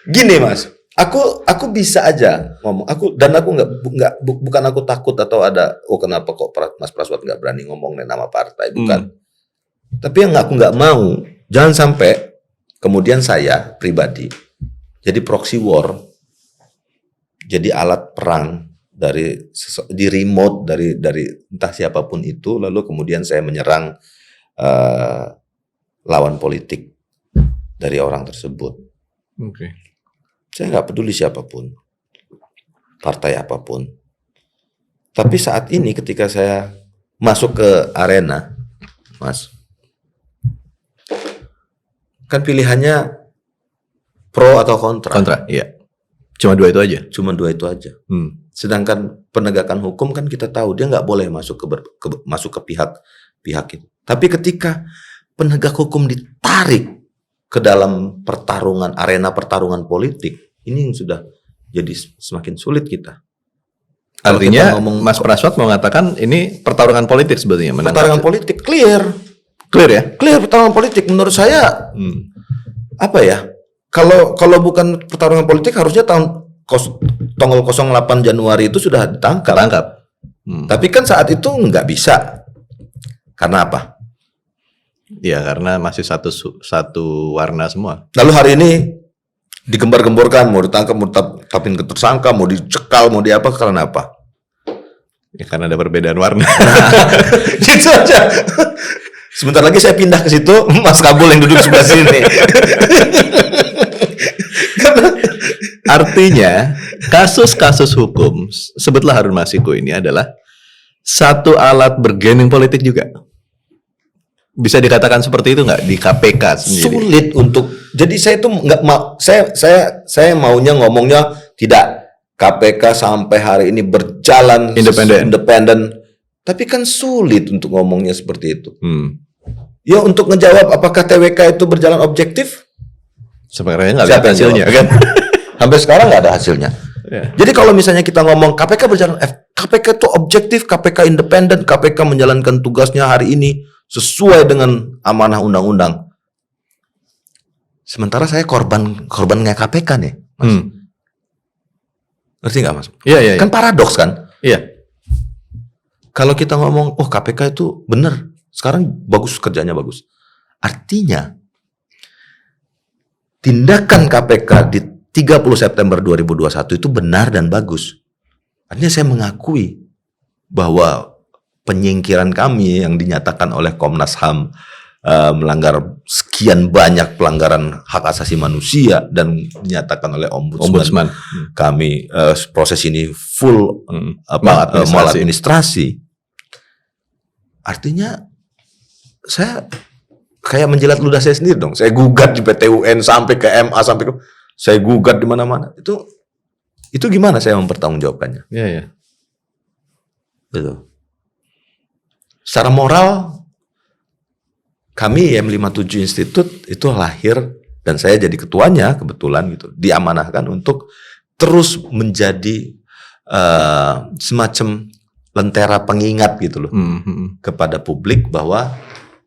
Gini Mas, aku bisa aja ngomong. Aku bukan aku takut atau ada kenapa kok Mas Praswat nggak berani ngomong nama partai, bukan. Tapi yang aku nggak mau, jangan sampai kemudian saya pribadi jadi proxy war, jadi alat perang di remote dari entah siapapun itu, lalu kemudian saya menyerang lawan politik dari orang tersebut. Saya nggak peduli siapapun, partai apapun. Tapi saat ini ketika saya masuk ke arena, Mas, kan pilihannya pro atau kontra. Kontra, iya. Cuma dua itu aja. Sedangkan penegakan hukum kan kita tahu dia nggak boleh masuk ke pihak itu. Tapi ketika penegak hukum ditarik ke dalam arena pertarungan politik, ini yang sudah jadi semakin sulit kita. Artinya Mas Praswat mau mengatakan ini pertarungan politik sebetulnya. Pertarungan politik clear ya? Clear pertarungan politik menurut saya. Apa ya? Kalau bukan pertarungan politik harusnya tanggal 08 Januari itu sudah ditangkap. Tapi kan saat itu nggak bisa. Karena apa? Ya karena masih satu warna semua. Lalu hari ini digembar-gemborkan mau ditangkap, mau tetapin ke tersangka, mau dicekal, mau diapa, karena apa? Ya karena ada perbedaan warna. Gitu aja. Sebentar lagi saya pindah ke situ, Mas Kabul yang duduk sebelah sini. Artinya kasus-kasus hukum sebutlah Harun Masiku ini adalah satu alat bergening politik juga. Bisa dikatakan seperti itu nggak di KPK sendiri? Sulit untuk. Jadi saya itu nggak mau. Saya maunya ngomongnya tidak. KPK sampai hari ini berjalan independen. Tapi kan sulit untuk ngomongnya seperti itu. Ya untuk ngejawab apakah TWK itu berjalan objektif? Sebenarnya nggak ada hasilnya kan? Sampai sekarang nggak ada hasilnya. Yeah. Jadi kalau misalnya kita ngomong KPK berjalan, KPK itu objektif, KPK independen, KPK menjalankan tugasnya hari ini sesuai dengan amanah undang-undang. Sementara saya korbannya KPK nih, Mas. Ngerti nggak, Mas? Iya. Kan paradoks kan? Iya. Kalau kita ngomong, oh KPK itu benar, sekarang bagus, kerjanya bagus. Artinya tindakan KPK di 30 September 2021 itu benar dan bagus. Artinya saya mengakui bahwa penyingkiran kami yang dinyatakan oleh Komnas HAM melanggar sekian banyak pelanggaran hak asasi manusia dan dinyatakan oleh Ombudsman. Kami proses ini full maladministrasi. Artinya saya kayak menjilat ludah saya sendiri dong. Saya gugat di PT UN sampai ke MA sampai ke saya gugat di mana-mana. Itu gimana saya mempertanggungjawabkannya? Iya. Gitu. Secara moral, kami M57 Institute itu lahir dan saya jadi ketuanya kebetulan gitu, diamanahkan untuk terus menjadi semacam lentera pengingat gitu loh kepada publik bahwa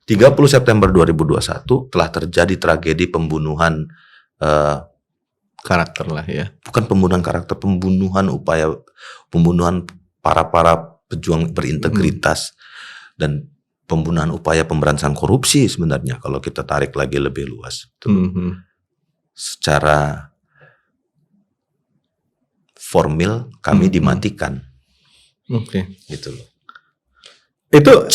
30 September 2021 telah terjadi tragedi pembunuhan karakter lah ya. Bukan pembunuhan karakter, pembunuhan para pejuang berintegritas dan pembunuhan upaya pemberantasan korupsi sebenarnya kalau kita tarik lagi lebih luas. Secara formil kami dimatikan. Oke. Gitu loh. Itu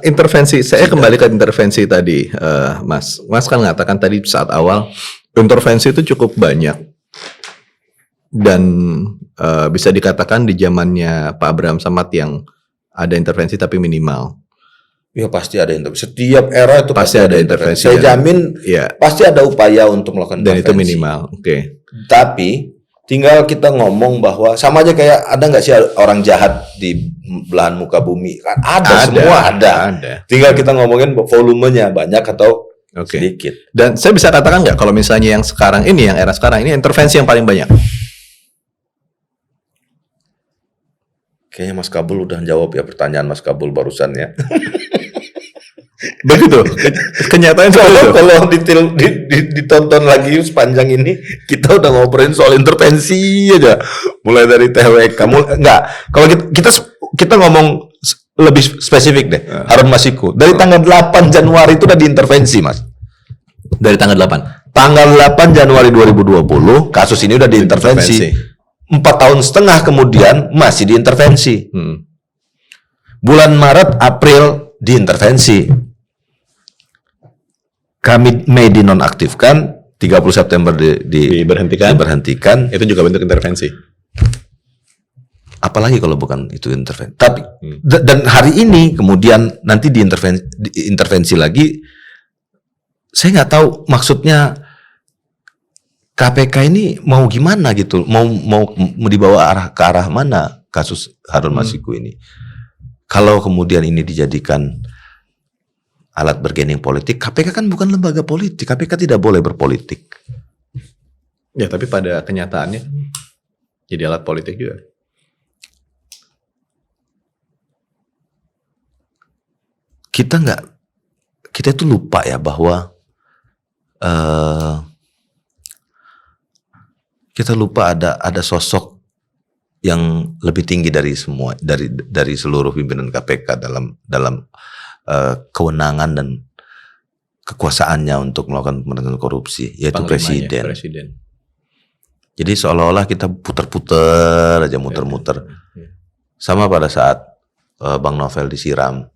intervensi, saya kembali ke intervensi tadi, Mas. Mas kan mengatakan tadi saat awal intervensi itu cukup banyak dan bisa dikatakan di zamannya Pak Abraham Samad yang ada intervensi tapi minimal. Ya pasti ada intervensi. Setiap era itu pasti ada intervensi. Saya jamin pasti ada upaya untuk melakukan dan intervensi. itu minimal. Oke. Tapi tinggal kita ngomong bahwa sama aja kayak ada nggak sih orang jahat di belahan muka bumi? Kan ada. Semua ada. Tinggal kita ngomongin volumenya banyak atau sedikit. Dan saya bisa katakan nggak kalau misalnya yang sekarang ini, yang era sekarang ini intervensi yang paling banyak? Kayaknya Mas Kabul udah jawab ya pertanyaan Mas Kabul barusan ya. Begitu. Kenyataan kalau ditonton lagi sepanjang ini kita udah ngobrolin soal intervensi aja. Mulai dari TWK. Kalau kita ngomong lebih spesifik deh. Harun Masiku. Dari tanggal 8 Januari itu udah diintervensi, Mas. Dari tanggal 8. Tanggal 8 Januari 2020 kasus ini udah diintervensi. 4 tahun setengah kemudian masih diintervensi. Bulan Maret, April diintervensi. Kami Mei dinonaktifkan, 30 September diberhentikan. Itu juga bentuk intervensi. Apalagi kalau bukan itu intervensi. Tapi dan hari ini kemudian nanti diintervensi lagi. Saya nggak tahu maksudnya KPK ini mau gimana gitu, mau dibawa ke arah mana kasus Harun Masiku ini. Kalau kemudian ini dijadikan alat bergening politik, KPK kan bukan lembaga politik, KPK tidak boleh berpolitik. Ya, tapi pada kenyataannya jadi alat politik juga. Kita itu lupa ya bahwa kita lupa ada sosok yang lebih tinggi dari semua, dari seluruh pimpinan KPK dalam kewenangan dan kekuasaannya untuk melakukan pemberantasan korupsi, yaitu presiden. Jadi seolah-olah kita putar-putar aja, muter-muter. Sama pada saat Bang Novel disiram.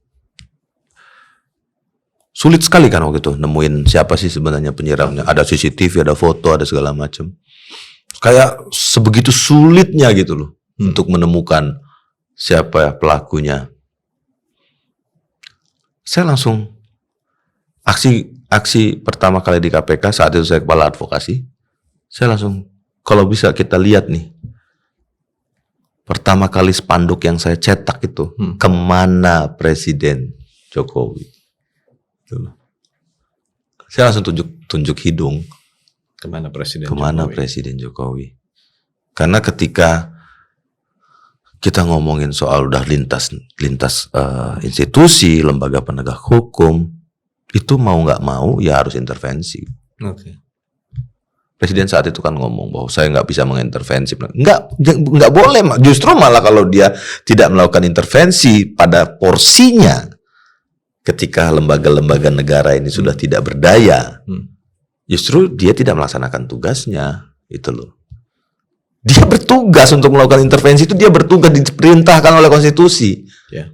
Sulit sekali kan waktu itu nemuin siapa sih sebenarnya penyiramnya. Ada CCTV, ada foto, ada segala macam. Kayak sebegitu sulitnya gitu loh untuk menemukan siapa pelakunya. Saya langsung aksi pertama kali di KPK, saat itu saya kepala advokasi. Saya langsung, kalau bisa kita lihat nih, pertama kali spanduk yang saya cetak itu, kemana Presiden Jokowi? Saya langsung tunjuk hidung. Kemana Presiden Jokowi? Presiden Jokowi? Karena ketika kita ngomongin soal udah lintas institusi, lembaga penegak hukum, itu mau nggak mau ya harus intervensi. Presiden saat itu kan ngomong bahwa saya nggak bisa mengintervensi. Nggak boleh. Justru malah kalau dia tidak melakukan intervensi pada porsinya, ketika lembaga-lembaga negara ini sudah tidak berdaya, justru dia tidak melaksanakan tugasnya. Itu loh. Dia bertugas untuk melakukan intervensi, itu dia bertugas diperintahkan oleh konstitusi. Ya.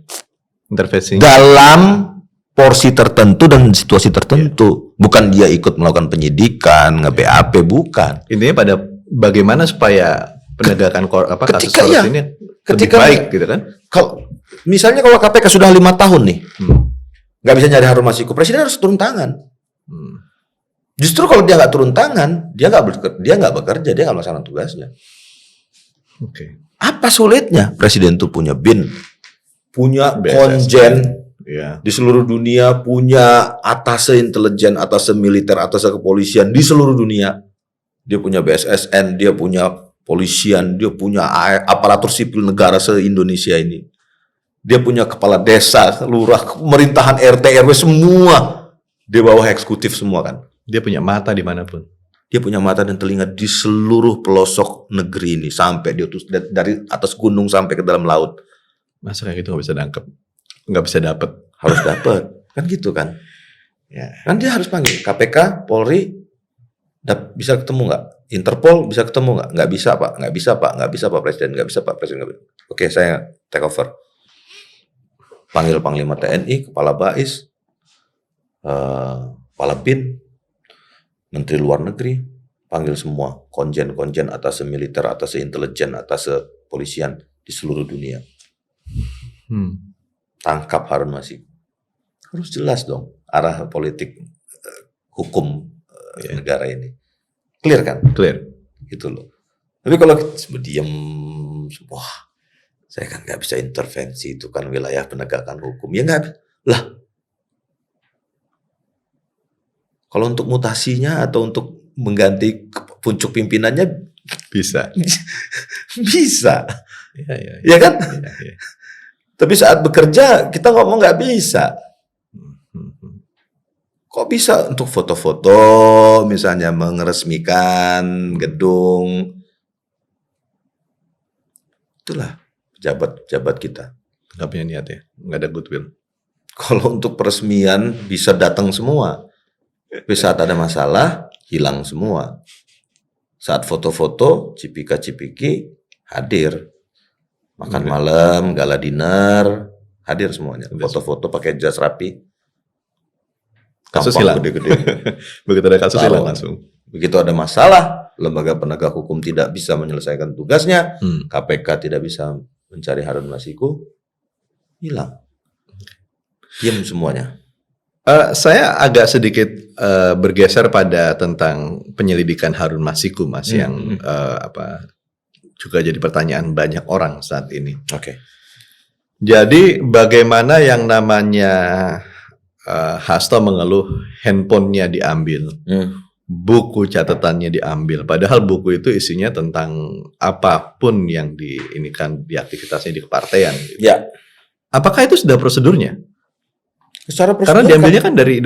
Intervensi dalam porsi tertentu dan situasi tertentu. Bukan dia ikut melakukan penyidikan, nge-BAP, bukan. Intinya pada bagaimana supaya penegakan kasus korupsi ini lebih baik gitu kan. Misalnya kalau KPK sudah 5 tahun nih, nggak bisa nyari Harun Masiku, Presiden harus turun tangan. Justru kalau dia nggak turun tangan, dia nggak bekerja, dia nggak melaksanakan tugasnya. Apa sulitnya? Presiden tuh punya BIN, punya konjen di seluruh dunia, punya atase intelijen, atase militer, atase kepolisian di seluruh dunia. Dia punya BSSN, dia punya polisian, dia punya aparatur sipil negara se-Indonesia ini. Dia punya kepala desa, lurah, pemerintahan RT, RW, semua di bawah eksekutif semua kan. Dia punya mata dimanapun. Dia punya mata dan telinga di seluruh pelosok negeri ini, sampai dari atas gunung sampai ke dalam laut. Masa kayak gitu nggak bisa nangkep, nggak bisa dapet? Harus dapet, kan gitu kan? Ya. Kan dia harus panggil KPK, Polri, bisa ketemu nggak? Interpol bisa ketemu nggak? Nggak bisa pak, nggak bisa pak, nggak bisa pak Presiden, nggak bisa pak Presiden. Nggak bisa. Oke, saya take over. Panggil Panglima TNI, Kepala BAIS, Kepala BIN, Menteri Luar Negeri, panggil semua konjen-konjen atas militer, atas intelijen, atas polisian di seluruh dunia. Tangkap Harun Masiku. Harus jelas dong arah politik hukum negara ini. Clear kan? Clear. Gitu loh. Tapi kalau diam semua, saya kan nggak bisa intervensi, itu kan wilayah penegakan hukum. Ya nggak lah. Kalau untuk mutasinya atau untuk mengganti puncuk pimpinannya bisa. Bisa. Ya kan? Ya. Tapi saat bekerja kita ngomong nggak bisa. Kok bisa untuk foto-foto misalnya meresmikan gedung? Itulah pejabat-pejabat kita. Nggak punya niat ya, nggak ada goodwill. Kalau untuk peresmian bisa datang semua. Tapi saat ada masalah, hilang semua. Saat foto-foto, cipika-cipiki, hadir. Makan malam, gala dinner, hadir semuanya. Foto-foto pakai jas rapi. Kasus hilang. Gede-gede. Begitu ada kasus hilang langsung. Begitu ada masalah, lembaga penegak hukum tidak bisa menyelesaikan tugasnya, KPK tidak bisa mencari Harun Masiku, hilang. Diam semuanya. Saya agak sedikit bergeser pada tentang penyelidikan Harun Masiku, Mas, yang juga jadi pertanyaan banyak orang saat ini. Oke. Jadi bagaimana yang namanya Hasto mengeluh handphonenya diambil, buku catatannya diambil, padahal buku itu isinya tentang apapun yang diinikan di aktivitasnya di kepartean. Gitu. Ya. Apakah itu sudah prosedurnya? Secara prosedur karena diambilnya kan dari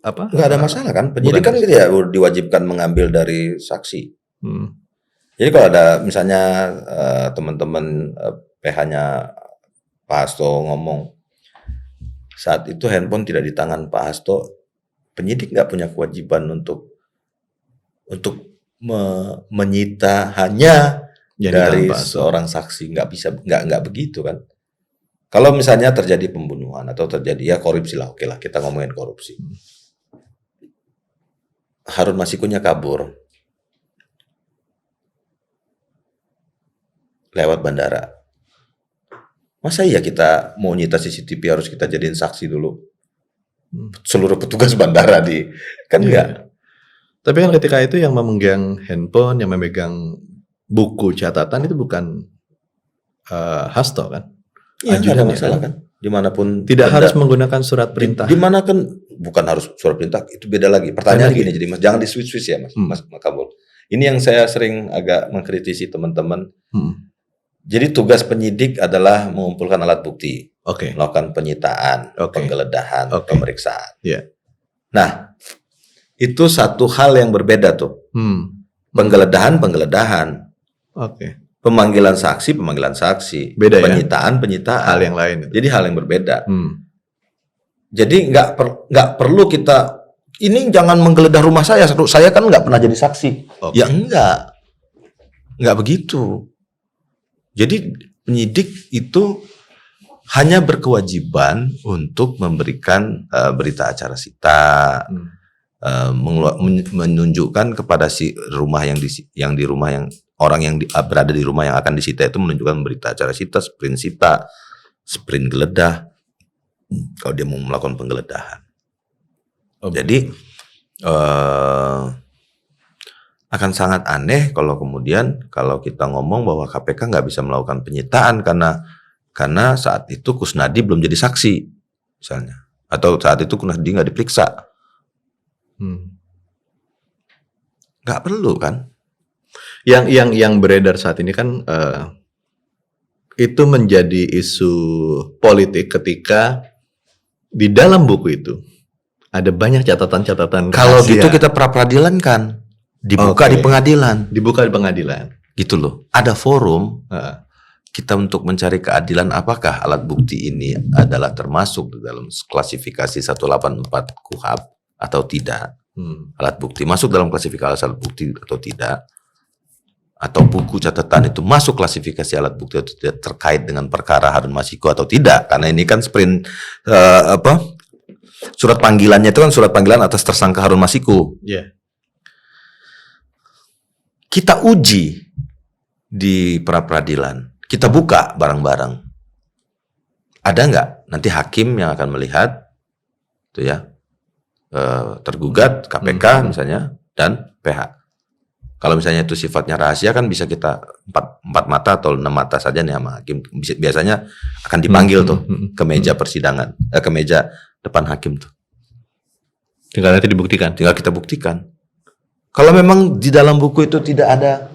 apa? Nggak ada masalah kan? Penyidik kan gitu ya diwajibkan mengambil dari saksi. Jadi kalau ada misalnya teman-teman PH-nya Pak Hasto ngomong saat itu handphone tidak di tangan Pak Hasto, penyidik nggak punya kewajiban untuk menyita hanya dari seorang saksi, nggak bisa, nggak begitu kan? Kalau misalnya terjadi pembunuhan atau terjadi ya korupsi lah, oke lah kita ngomongin korupsi. Harun Masikunya kabur lewat bandara. Masa iya kita mau nyita CCTV harus kita jadiin saksi dulu? Seluruh petugas bandara kan enggak. Tapi kan ketika itu yang memegang handphone, yang memegang buku catatan itu bukan Hasto kan? Iya, nggak ada masalah kan? Dimanapun tidak harus menggunakan surat perintah. Dimana kan bukan harus surat perintah, itu beda lagi. Pertanyaan gini jadi Mas, jangan di switch ya Mas Makabul. Ini yang saya sering agak mengkritisi teman-teman. Jadi tugas penyidik adalah mengumpulkan alat bukti, melakukan penyitaan, penggeledahan, pemeriksaan. Nah, itu satu hal yang berbeda tuh. Penggeledahan. Pemanggilan saksi. Beda penyitaan. Hal yang lain. Jadi hal yang berbeda. Jadi nggak perlu kita ini jangan menggeledah rumah saya. Saya kan nggak pernah jadi saksi. Ya nggak begitu. Jadi penyidik itu hanya berkewajiban untuk memberikan berita acara sita, menunjukkan kepada si rumah yang di rumah yang orang yang berada di rumah yang akan disita itu menunjukkan berita acara sita, sprint sita, sprint geledah. Kalau dia mau melakukan penggeledahan. Jadi akan sangat aneh kalau kemudian kalau kita ngomong bahwa KPK nggak bisa melakukan penyitaan karena saat itu Kusnadi belum jadi saksi misalnya, atau saat itu Kusnadi nggak diperiksa. Nggak perlu kan? Yang beredar saat ini kan itu menjadi isu politik ketika di dalam buku itu ada banyak catatan-catatan. Kalau gitu kita pra-peradilan kan, dibuka di pengadilan. Dibuka di pengadilan. Gitu loh. Ada forum kita untuk mencari keadilan apakah alat bukti ini adalah termasuk dalam klasifikasi 184 KUHP atau tidak. Alat bukti masuk dalam klasifikasi alat bukti atau tidak. Atau buku catatan itu masuk klasifikasi alat bukti atau tidak terkait dengan perkara Harun Masiku atau tidak, karena ini kan sprint surat panggilannya itu kan surat panggilan atas tersangka Harun Masiku. Kita uji di pra-peradilan, kita buka barang-barang, ada nggak nanti hakim yang akan melihat itu ya, tergugat KPK misalnya dan PH. Kalau misalnya itu sifatnya rahasia kan bisa kita 4 mata atau 6 mata saja nih sama hakim. Biasanya akan dipanggil tuh ke meja persidangan, ke meja depan hakim tuh. Tinggal nanti dibuktikan. Tinggal kita buktikan. Kalau memang di dalam buku itu tidak ada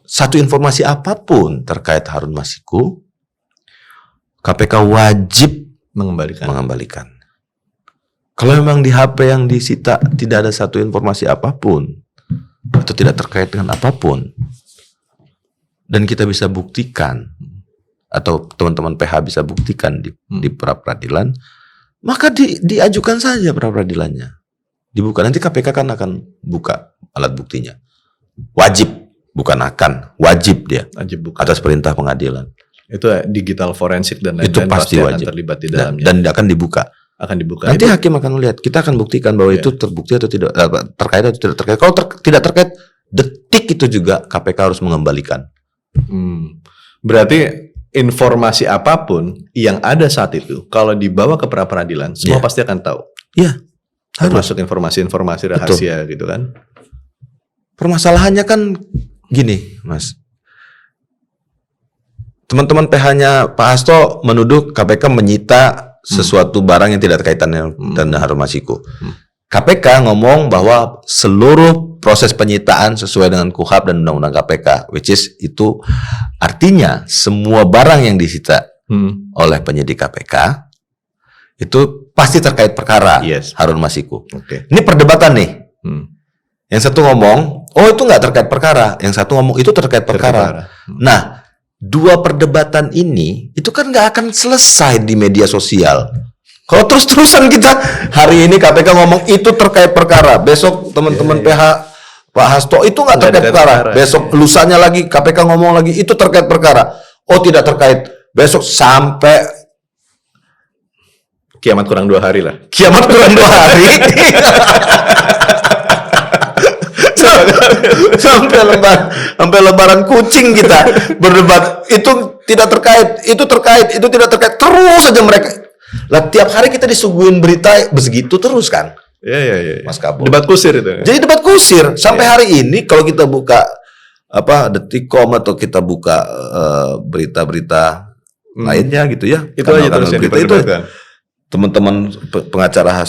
satu informasi apapun terkait Harun Masiku, KPK wajib mengembalikan. Kalau memang di HP yang disita tidak ada satu informasi apapun, atau tidak terkait dengan apapun, dan kita bisa buktikan atau teman-teman PH bisa buktikan di pra-peradilan, maka diajukan saja pra-peradilannya, dibuka. Nanti KPK kan akan buka alat buktinya, wajib, bukan akan, wajib dia, atas perintah pengadilan. Itu digital forensik dan lain-lain itu pasti wajib terlibat di dalamnya dan akan dibuka. Nanti hakim akan melihat, kita akan buktikan bahwa itu terbukti atau tidak, terkait atau tidak terkait. Kalau tidak terkait, detik itu juga KPK harus mengembalikan. Berarti informasi apapun yang ada saat itu, kalau dibawa ke pra-peradilan, semua pasti akan tahu. Iya. Termasuk informasi-informasi rahasia. Betul. Gitu kan. Permasalahannya kan gini, Mas. Teman-teman PH-nya Pak Hasto menuduh KPK menyita sesuatu barang yang tidak terkaitan dengan Harun Masiku. KPK ngomong bahwa seluruh proses penyitaan sesuai dengan KUHP dan Undang-Undang KPK, which is itu artinya semua barang yang disita oleh penyidik KPK itu pasti terkait perkara Harun Masiku. Ini perdebatan nih. Yang satu ngomong, oh itu nggak terkait perkara. Yang satu ngomong itu terkait perkara. Nah, dua perdebatan ini itu kan nggak akan selesai di media sosial. Kalau terus-terusan kita hari ini KPK ngomong itu terkait perkara, besok teman-teman PH Pak Hasto itu nggak terkait perkara, besok lusanya lagi KPK ngomong lagi itu terkait perkara. Oh tidak terkait, besok sampai kiamat kurang 2 hari lah. Kiamat kurang 2 hari. sampai lebaran kucing kita berdebat. Itu tidak terkait, itu terkait, itu tidak terkait. Terus saja mereka. Lah tiap hari kita disuguhin berita begitu terus kan. Iya. Mas Kabul. Debat kusir itu. Jadi debat kusir sampai hari ini kalau kita buka Detikcom atau kita buka berita-berita lainnya gitu ya. Itu aja terus yang diperdebatkan. Teman-teman pengacara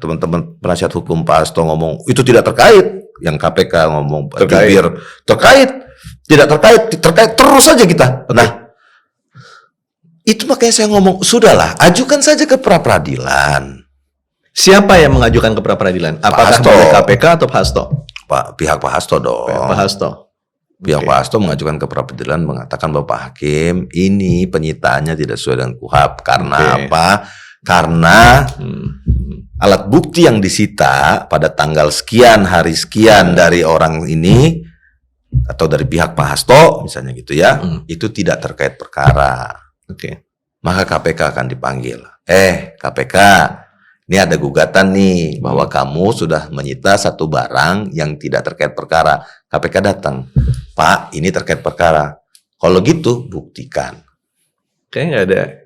teman-teman penasihat hukum Pak Hasto ngomong itu tidak terkait. Yang KPK ngomong terkait, tidak terkait terus saja kita. Okay. Nah, itu makanya saya ngomong sudahlah, ajukan saja ke pra-peradilan. Siapa yang mengajukan ke pra-peradilan? Apakah dari KPK atau Pak Hasto? Pihak Pak Hasto dong. Pak Hasto. Pihak Pak Hasto mengajukan ke pra-peradilan mengatakan bahwa Pak Hakim ini penyitaannya tidak sesuai dengan KUHP karena apa? Karena alat bukti yang disita pada tanggal sekian, hari sekian dari orang ini atau dari pihak Pak Hasto misalnya gitu ya, itu tidak terkait perkara. Oke. Maka KPK akan dipanggil. KPK, ini ada gugatan nih bahwa kamu sudah menyita satu barang yang tidak terkait perkara. KPK datang, Pak, ini terkait perkara. Kalau gitu buktikan. Kayaknya nggak ada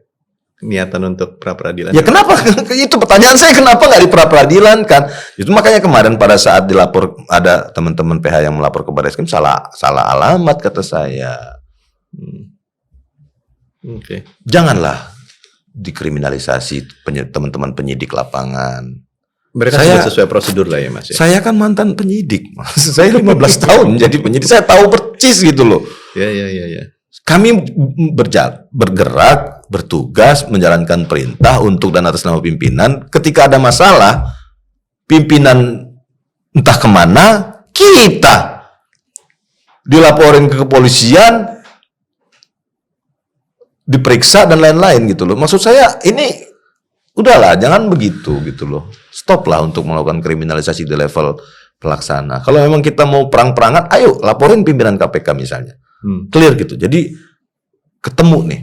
niatan untuk pra-peradilan. Ya kenapa? Itu pertanyaan saya, kenapa nggak di pra-peradilan kan? Itu makanya kemarin pada saat dilapor ada teman-teman PH yang melapor ke Barreskrim salah alamat kata saya. Oke. Janganlah dikriminalisasi teman-teman penyidik lapangan. Mereka sudah sesuai prosedur lah ya Mas. Ya? Saya kan mantan penyidik. Saya 15 tahun jadi penyidik. Saya tahu persis gitu loh. Ya. Kami bergerak, bertugas, menjalankan perintah untuk dan atas nama pimpinan. Ketika ada masalah, pimpinan entah kemana, kita dilaporin ke kepolisian, diperiksa dan lain-lain gitu loh. Maksud saya ini udahlah, jangan begitu gitu loh. Stop lah untuk melakukan kriminalisasi di level pelaksana. Kalau memang kita mau perang-perangan, ayo laporin pimpinan KPK misalnya. Clear gitu. Jadi ketemu nih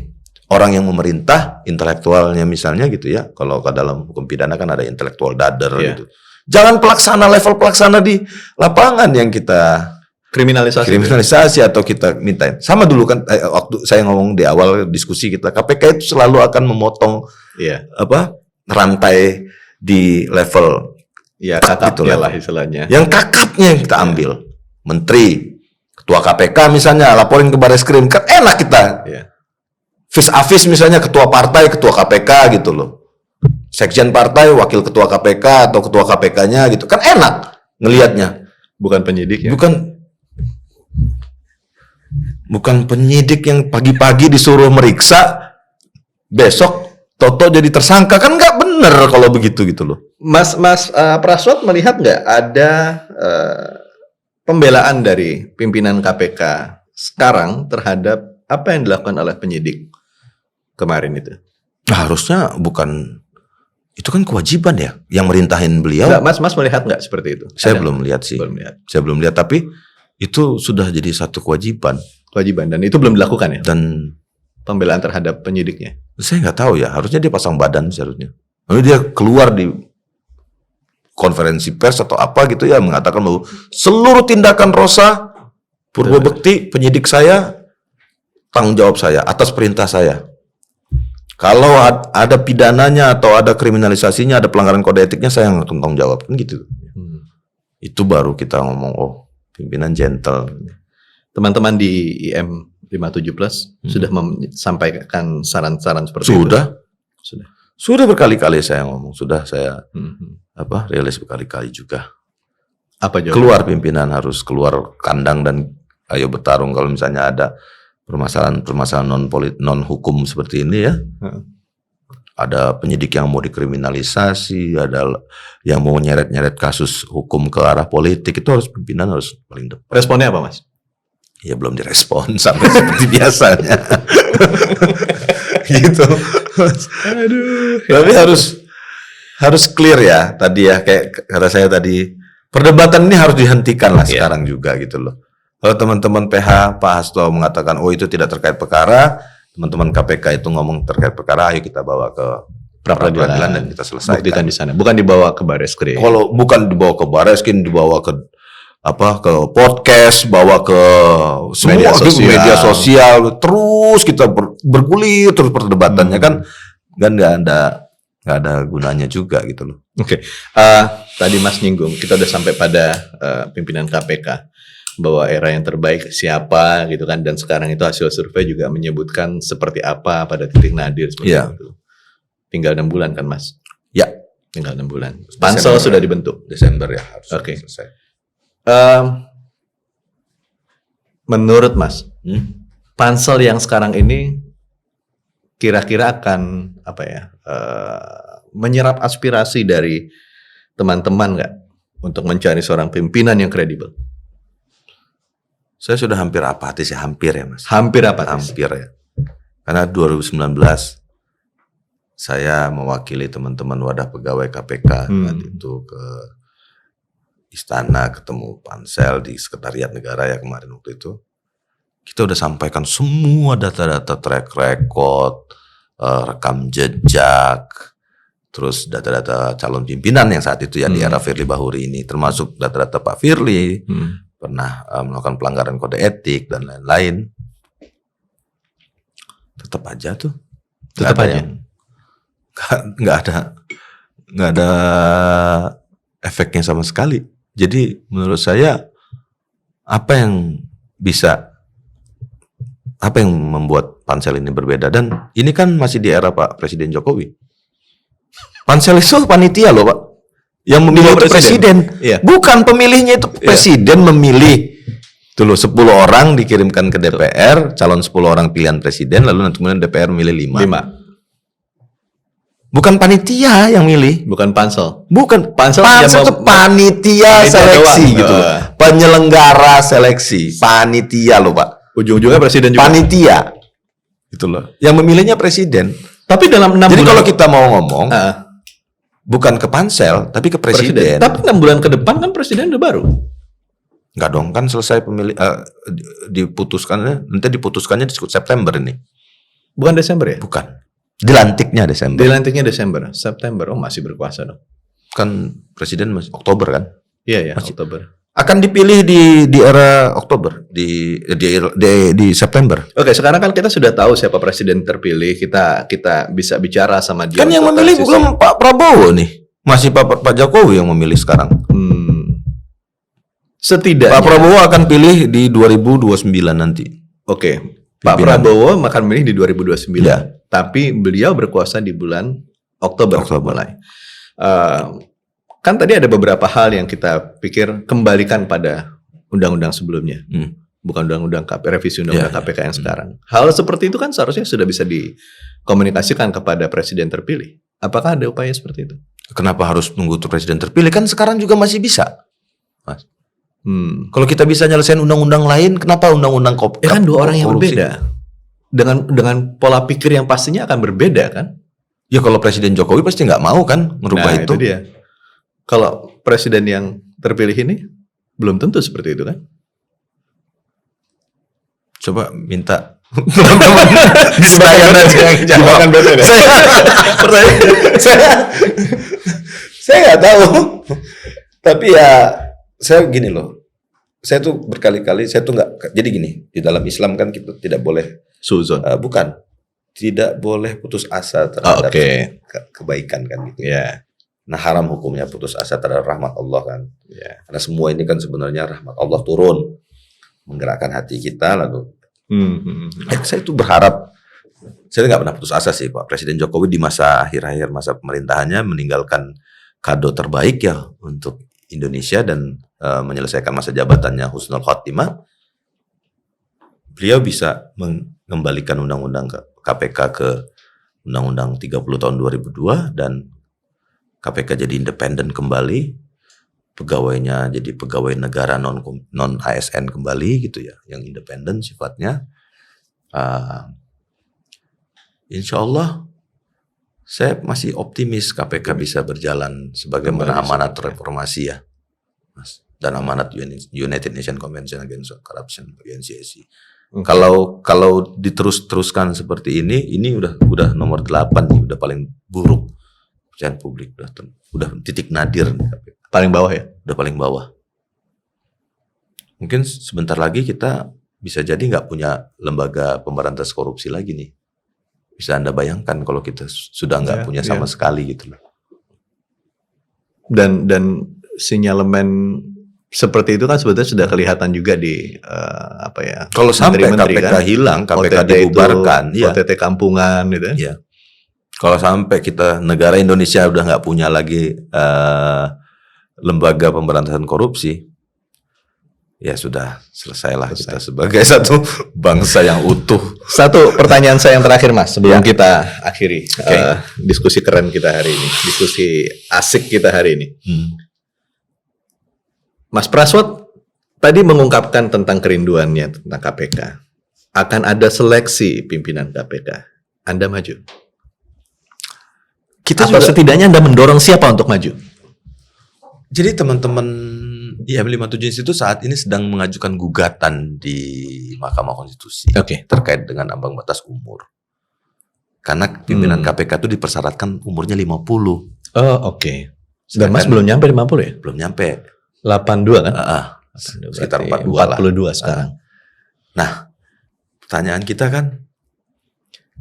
orang yang memerintah, intelektualnya misalnya gitu ya. Kalau ke dalam hukum pidana kan ada intelektual dader gitu. Jangan level pelaksana di lapangan yang kita kriminalisasi atau kita mintain. Sama dulu kan waktu saya ngomong di awal diskusi kita, KPK itu selalu akan memotong rantai di level kakapnya lah istilahnya. Yang kakapnya yang kita ambil. Menteri, Ketua KPK misalnya laporin ke Barreskrim, kan enak kita. Vis a vis misalnya ketua partai, ketua KPK gitu loh. Sekjen partai, wakil ketua KPK atau ketua KPK-nya gitu. Kan enak ngelihatnya. Bukan penyidik ya? Bukan penyidik yang pagi-pagi disuruh meriksa, besok Toto jadi tersangka, kan nggak bener kalau begitu gitu loh. Mas Praswat melihat nggak ada pembelaan dari pimpinan KPK sekarang terhadap apa yang dilakukan oleh penyidik kemarin itu? Nah, harusnya bukan, itu kan kewajiban ya yang merintahin beliau. Mas melihat nggak seperti itu? Saya belum lihat sih. Saya belum lihat, tapi itu sudah jadi satu kewajiban dan itu belum dilakukan ya? Dan pembelaan terhadap penyidiknya? Saya nggak tahu ya, harusnya dia pasang badan seharusnya. Lalu dia keluar di konferensi pers atau apa gitu ya, mengatakan bahwa seluruh tindakan Rosa Purbabekti penyidik saya, tanggung jawab saya atas perintah saya. Kalau ada pidananya atau ada kriminalisasinya, ada pelanggaran kode etiknya, saya nggak akan tanggung jawab, kan gitu. Itu baru kita ngomong, oh pimpinan gentle. Teman-teman di IM 57 Plus sudah menyampaikan saran-saran seperti itu? Sudah berkali-kali saya ngomong, sudah saya rilis berkali-kali juga. Apa jawabannya? Keluar pimpinan harus keluar kandang dan ayo bertarung kalau misalnya ada permasalahan non hukum seperti ini ya. Ada penyidik yang mau dikriminalisasi, ada yang mau nyeret-nyeret kasus hukum ke arah politik, itu harus pimpinan harus paling depan. Responnya apa, Mas? Ya belum direspon sampai seperti biasanya. Gitu. Aduh. Tapi harus clear ya tadi ya, kayak kata saya tadi, perdebatan ini harus dihentikan lah sekarang juga gitu loh. Kalau teman-teman PH Pak Hasto mengatakan oh itu tidak terkait perkara, teman-teman KPK itu ngomong terkait perkara, ayo kita bawa ke pra-peradilan dan kita selesaikan. Buktikan di sana, bukan dibawa ke Barreskrim. Kalau bukan dibawa ke Barreskrim, dibawa ke ke podcast, bawa ke semua media sosial, terus kita bergulir terus perdebatannya kan nggak ada gunanya juga gitu loh. Oke. Tadi Mas nyinggung, kita udah sampai pada pimpinan KPK bahwa era yang terbaik siapa gitu kan, dan sekarang itu hasil survei juga menyebutkan seperti apa pada titik nadir seperti itu. Tinggal 6 bulan kan Mas? Ya. Tinggal 6 bulan. Pansel sudah dibentuk. Desember ya harus selesai. Menurut Mas, pansel yang sekarang ini kira-kira akan menyerap aspirasi dari teman-teman nggak untuk mencari seorang pimpinan yang kredibel? Saya sudah hampir apatis ya, hampir ya Mas. Hampir apatis? Hampir ya. Karena 2019 saya mewakili teman-teman wadah pegawai KPK waktu itu ke istana, ketemu pansel di sekretariat negara ya kemarin waktu itu. Kita udah sampaikan semua data-data track record, rekam jejak, terus data-data calon pimpinan yang saat itu ya di era Firly Bahuri ini, termasuk data-data Pak Firly pernah melakukan pelanggaran kode etik dan lain-lain. Tetap aja tuh, tetap aja nggak ada efeknya sama sekali. Jadi menurut saya apa yang membuat pansel ini berbeda, dan ini kan masih di era Pak Presiden Jokowi. Pansel itu panitia loh Pak, yang memilih itu presiden. Iya. Bukan pemilihnya itu presiden memilih. Itu loh 10 orang dikirimkan ke DPR, calon 10 orang pilihan presiden, lalu nanti kemudian DPR milih 5. Bukan panitia yang milih, bukan pansel. Bukan pansel itu panitia seleksi gitu loh. Penyelenggara seleksi, panitia loh Pak. Ujung-ujungnya presiden juga. Panitia. Gitu loh. Yang memilihnya presiden. Tapi dalam 6 bulan. Jadi kalau kita mau ngomong bukan ke pansel tapi ke presiden. Tapi 6 bulan ke depan kan presiden udah baru. Enggak dong, kan selesai pemilih diputuskannya di September ini. Bukan Desember ya? Bukan. Dilantiknya Desember. September. Oh, masih berkuasa dong. Kan presiden masih Oktober kan? Iya, Oktober. Akan dipilih di era Oktober, di September. Oke, sekarang kan kita sudah tahu siapa presiden terpilih. Kita bisa bicara sama dia. Kan yang memilih bukan Pak Prabowo nih. Masih Pak Jokowi yang memilih sekarang. Setidaknya Pak Prabowo akan pilih di 2029 nanti. Oke. Pak Prabowo akan milih di 2029. Ya. Tapi beliau berkuasa di bulan Oktober. Mulai. Kan tadi ada beberapa hal yang kita pikir kembalikan pada undang-undang sebelumnya. Bukan undang-undang revisi undang-undang KPK yang sekarang. Hal seperti itu kan seharusnya sudah bisa dikomunikasikan kepada presiden terpilih. Apakah ada upaya seperti itu? Kenapa harus nunggu tuh presiden terpilih? Kan sekarang juga masih bisa, Mas. Kalau kita bisa nyelesain undang-undang lain, kenapa undang-undang ya kan dua orang yang berbeda. Dengan pola pikir yang pastinya akan berbeda kan? Ya kalau Presiden Jokowi pasti nggak mau kan merubah itu. Dia. Kalau presiden yang terpilih ini belum tentu seperti itu kan? Coba minta teman-teman di Senayan aja yang jawab. Saya nggak tahu. Tapi ya saya gini loh. Saya tuh berkali-kali saya tuh nggak, jadi gini, di dalam Islam kan kita tidak boleh suzon. Bukan. Tidak boleh putus asa terhadap kebaikan kan gitu. Yeah. Nah, haram hukumnya putus asa terhadap rahmat Allah kan. Yeah. Karena semua ini kan sebenarnya rahmat Allah turun menggerakkan hati kita lalu. Saya tuh berharap, saya nggak pernah putus asa sih Pak Presiden Jokowi di masa akhir-akhir masa pemerintahannya meninggalkan kado terbaik ya untuk Indonesia dan menyelesaikan masa jabatannya husnul khotimah. Beliau bisa mengembalikan undang-undang KPK ke undang-undang 30 tahun 2002 dan KPK jadi independen kembali, pegawainya jadi pegawai negara non ASN kembali gitu ya, yang independen sifatnya. Insya Allah saya masih optimis KPK bisa berjalan sebagaimana amanat reformasi ya, Mas, dan amanat United Nations Convention Against Corruption (UNCSC). Kalau diteruskan seperti ini udah nomor 8 nih, udah paling buruk kepercayaan publik, udah titik nadir nih. Paling bawah ya? Udah paling bawah. Mungkin sebentar lagi kita bisa jadi nggak punya lembaga pemberantas korupsi lagi nih. Bisa Anda bayangkan kalau kita sudah nggak punya sama sekali gitu loh. Dan sinyalemen seperti itu kan sebetulnya sudah kelihatan juga di Kalau sampai KPK kan hilang, KPK dibubarkan, OTT kampungan gitu. Ya. Kalau sampai kita negara Indonesia udah nggak punya lagi lembaga pemberantasan korupsi, ya sudah selesailah kita sebagai satu bangsa yang utuh. Satu pertanyaan saya yang terakhir Mas sebelum kita akhiri diskusi keren kita hari ini, diskusi asik kita hari ini. Mas Praswat tadi mengungkapkan tentang kerinduannya tentang KPK. Akan ada seleksi pimpinan KPK. Anda maju? Atau setidaknya Anda mendorong siapa untuk maju? Jadi teman-teman IM57 itu saat ini sedang mengajukan gugatan di Mahkamah Konstitusi terkait dengan ambang batas umur. Karena pimpinan KPK itu dipersyaratkan umurnya 50. Oh oke. Dan Mas belum nyampe 50 ya? Belum nyampe. 82 kan? Sekitar 42 lah. Sekarang. Nah, pertanyaan kita kan,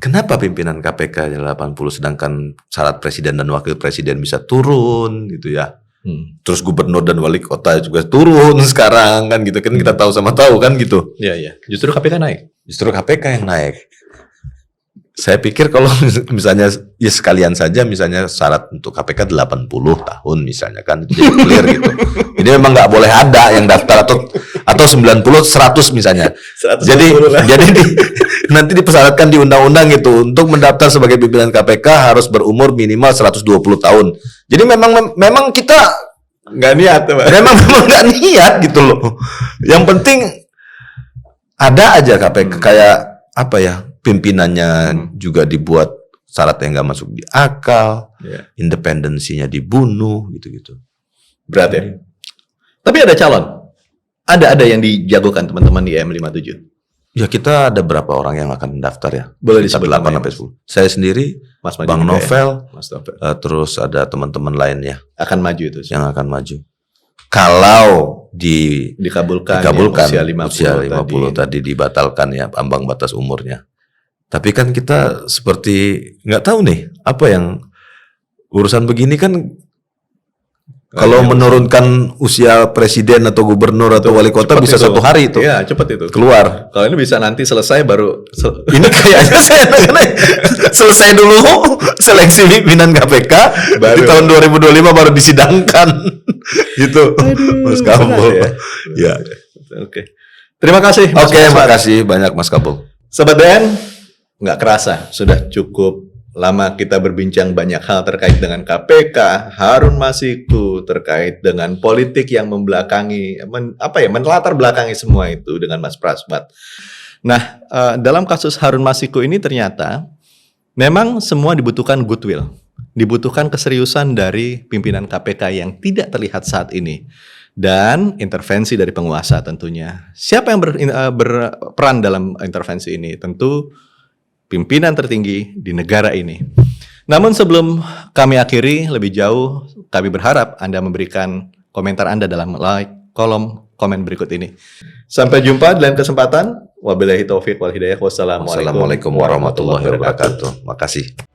kenapa pimpinan KPK 80 sedangkan syarat presiden dan wakil presiden bisa turun gitu ya? Terus gubernur dan wali kota juga turun sekarang kan gitu kan, kita tahu sama tahu kan gitu. Iya. Justru KPK naik. Justru KPK yang naik. Saya pikir kalau misalnya ya sekalian saja misalnya syarat untuk KPK 80 tahun misalnya kan jadi clear gitu. Jadi memang nggak boleh ada yang daftar atau 90 100 misalnya. 100 jadi nanti dipersyaratkan di undang-undang gitu untuk mendaftar sebagai pimpinan KPK harus berumur minimal 120 tahun. Jadi memang kita nggak niat, memang nggak niat gitu loh. Yang penting ada aja KPK kayak apa ya, pimpinannya juga dibuat syarat yang nggak masuk di akal, independensinya dibunuh gitu-gitu. Berat ya. Tapi ada calon, ada yang dijagokan teman-teman di IM57. Ya kita ada berapa orang yang akan mendaftar ya? Boleh disebut 8 sampai 10. Saya sendiri, Mas Bang Novel, Mas Novel. Terus ada teman-teman lainnya akan maju itu. Yang akan maju. Kalau dikabulkan ya, usia 50 tadi dibatalkan ya ambang batas umurnya. Tapi kan kita seperti nggak tahu nih apa yang urusan begini kan. Kalau menurunkan usia presiden atau gubernur atau wali kota bisa itu. 1 hari itu. Iya, cepat itu. Keluar. Kalau ini bisa nanti selesai baru. Ini kayaknya selesai dulu seleksi pimpinan KPK di tahun 2025 baru disidangkan. Gitu. Mas Kabul. Ya. Oke. Terima kasih. Terima kasih banyak Mas Kabul. Sobat DN, nggak kerasa sudah cukup lama kita berbincang banyak hal terkait dengan KPK, Harun Masiku, terkait dengan politik yang membelakangi, menlatar belakangi semua itu dengan Mas Praswat. Nah, dalam kasus Harun Masiku ini ternyata memang semua dibutuhkan goodwill, dibutuhkan keseriusan dari pimpinan KPK yang tidak terlihat saat ini. Dan intervensi dari penguasa tentunya. Siapa yang berperan dalam intervensi ini? Tentu pimpinan tertinggi di negara ini. Namun sebelum kami akhiri lebih jauh, kami berharap Anda memberikan komentar Anda dalam kolom komen berikut ini. Sampai jumpa di lain kesempatan. Wabillahi taufiq wal hidayah. Wassalamualaikum warahmatullahi wabarakatuh. Makasih.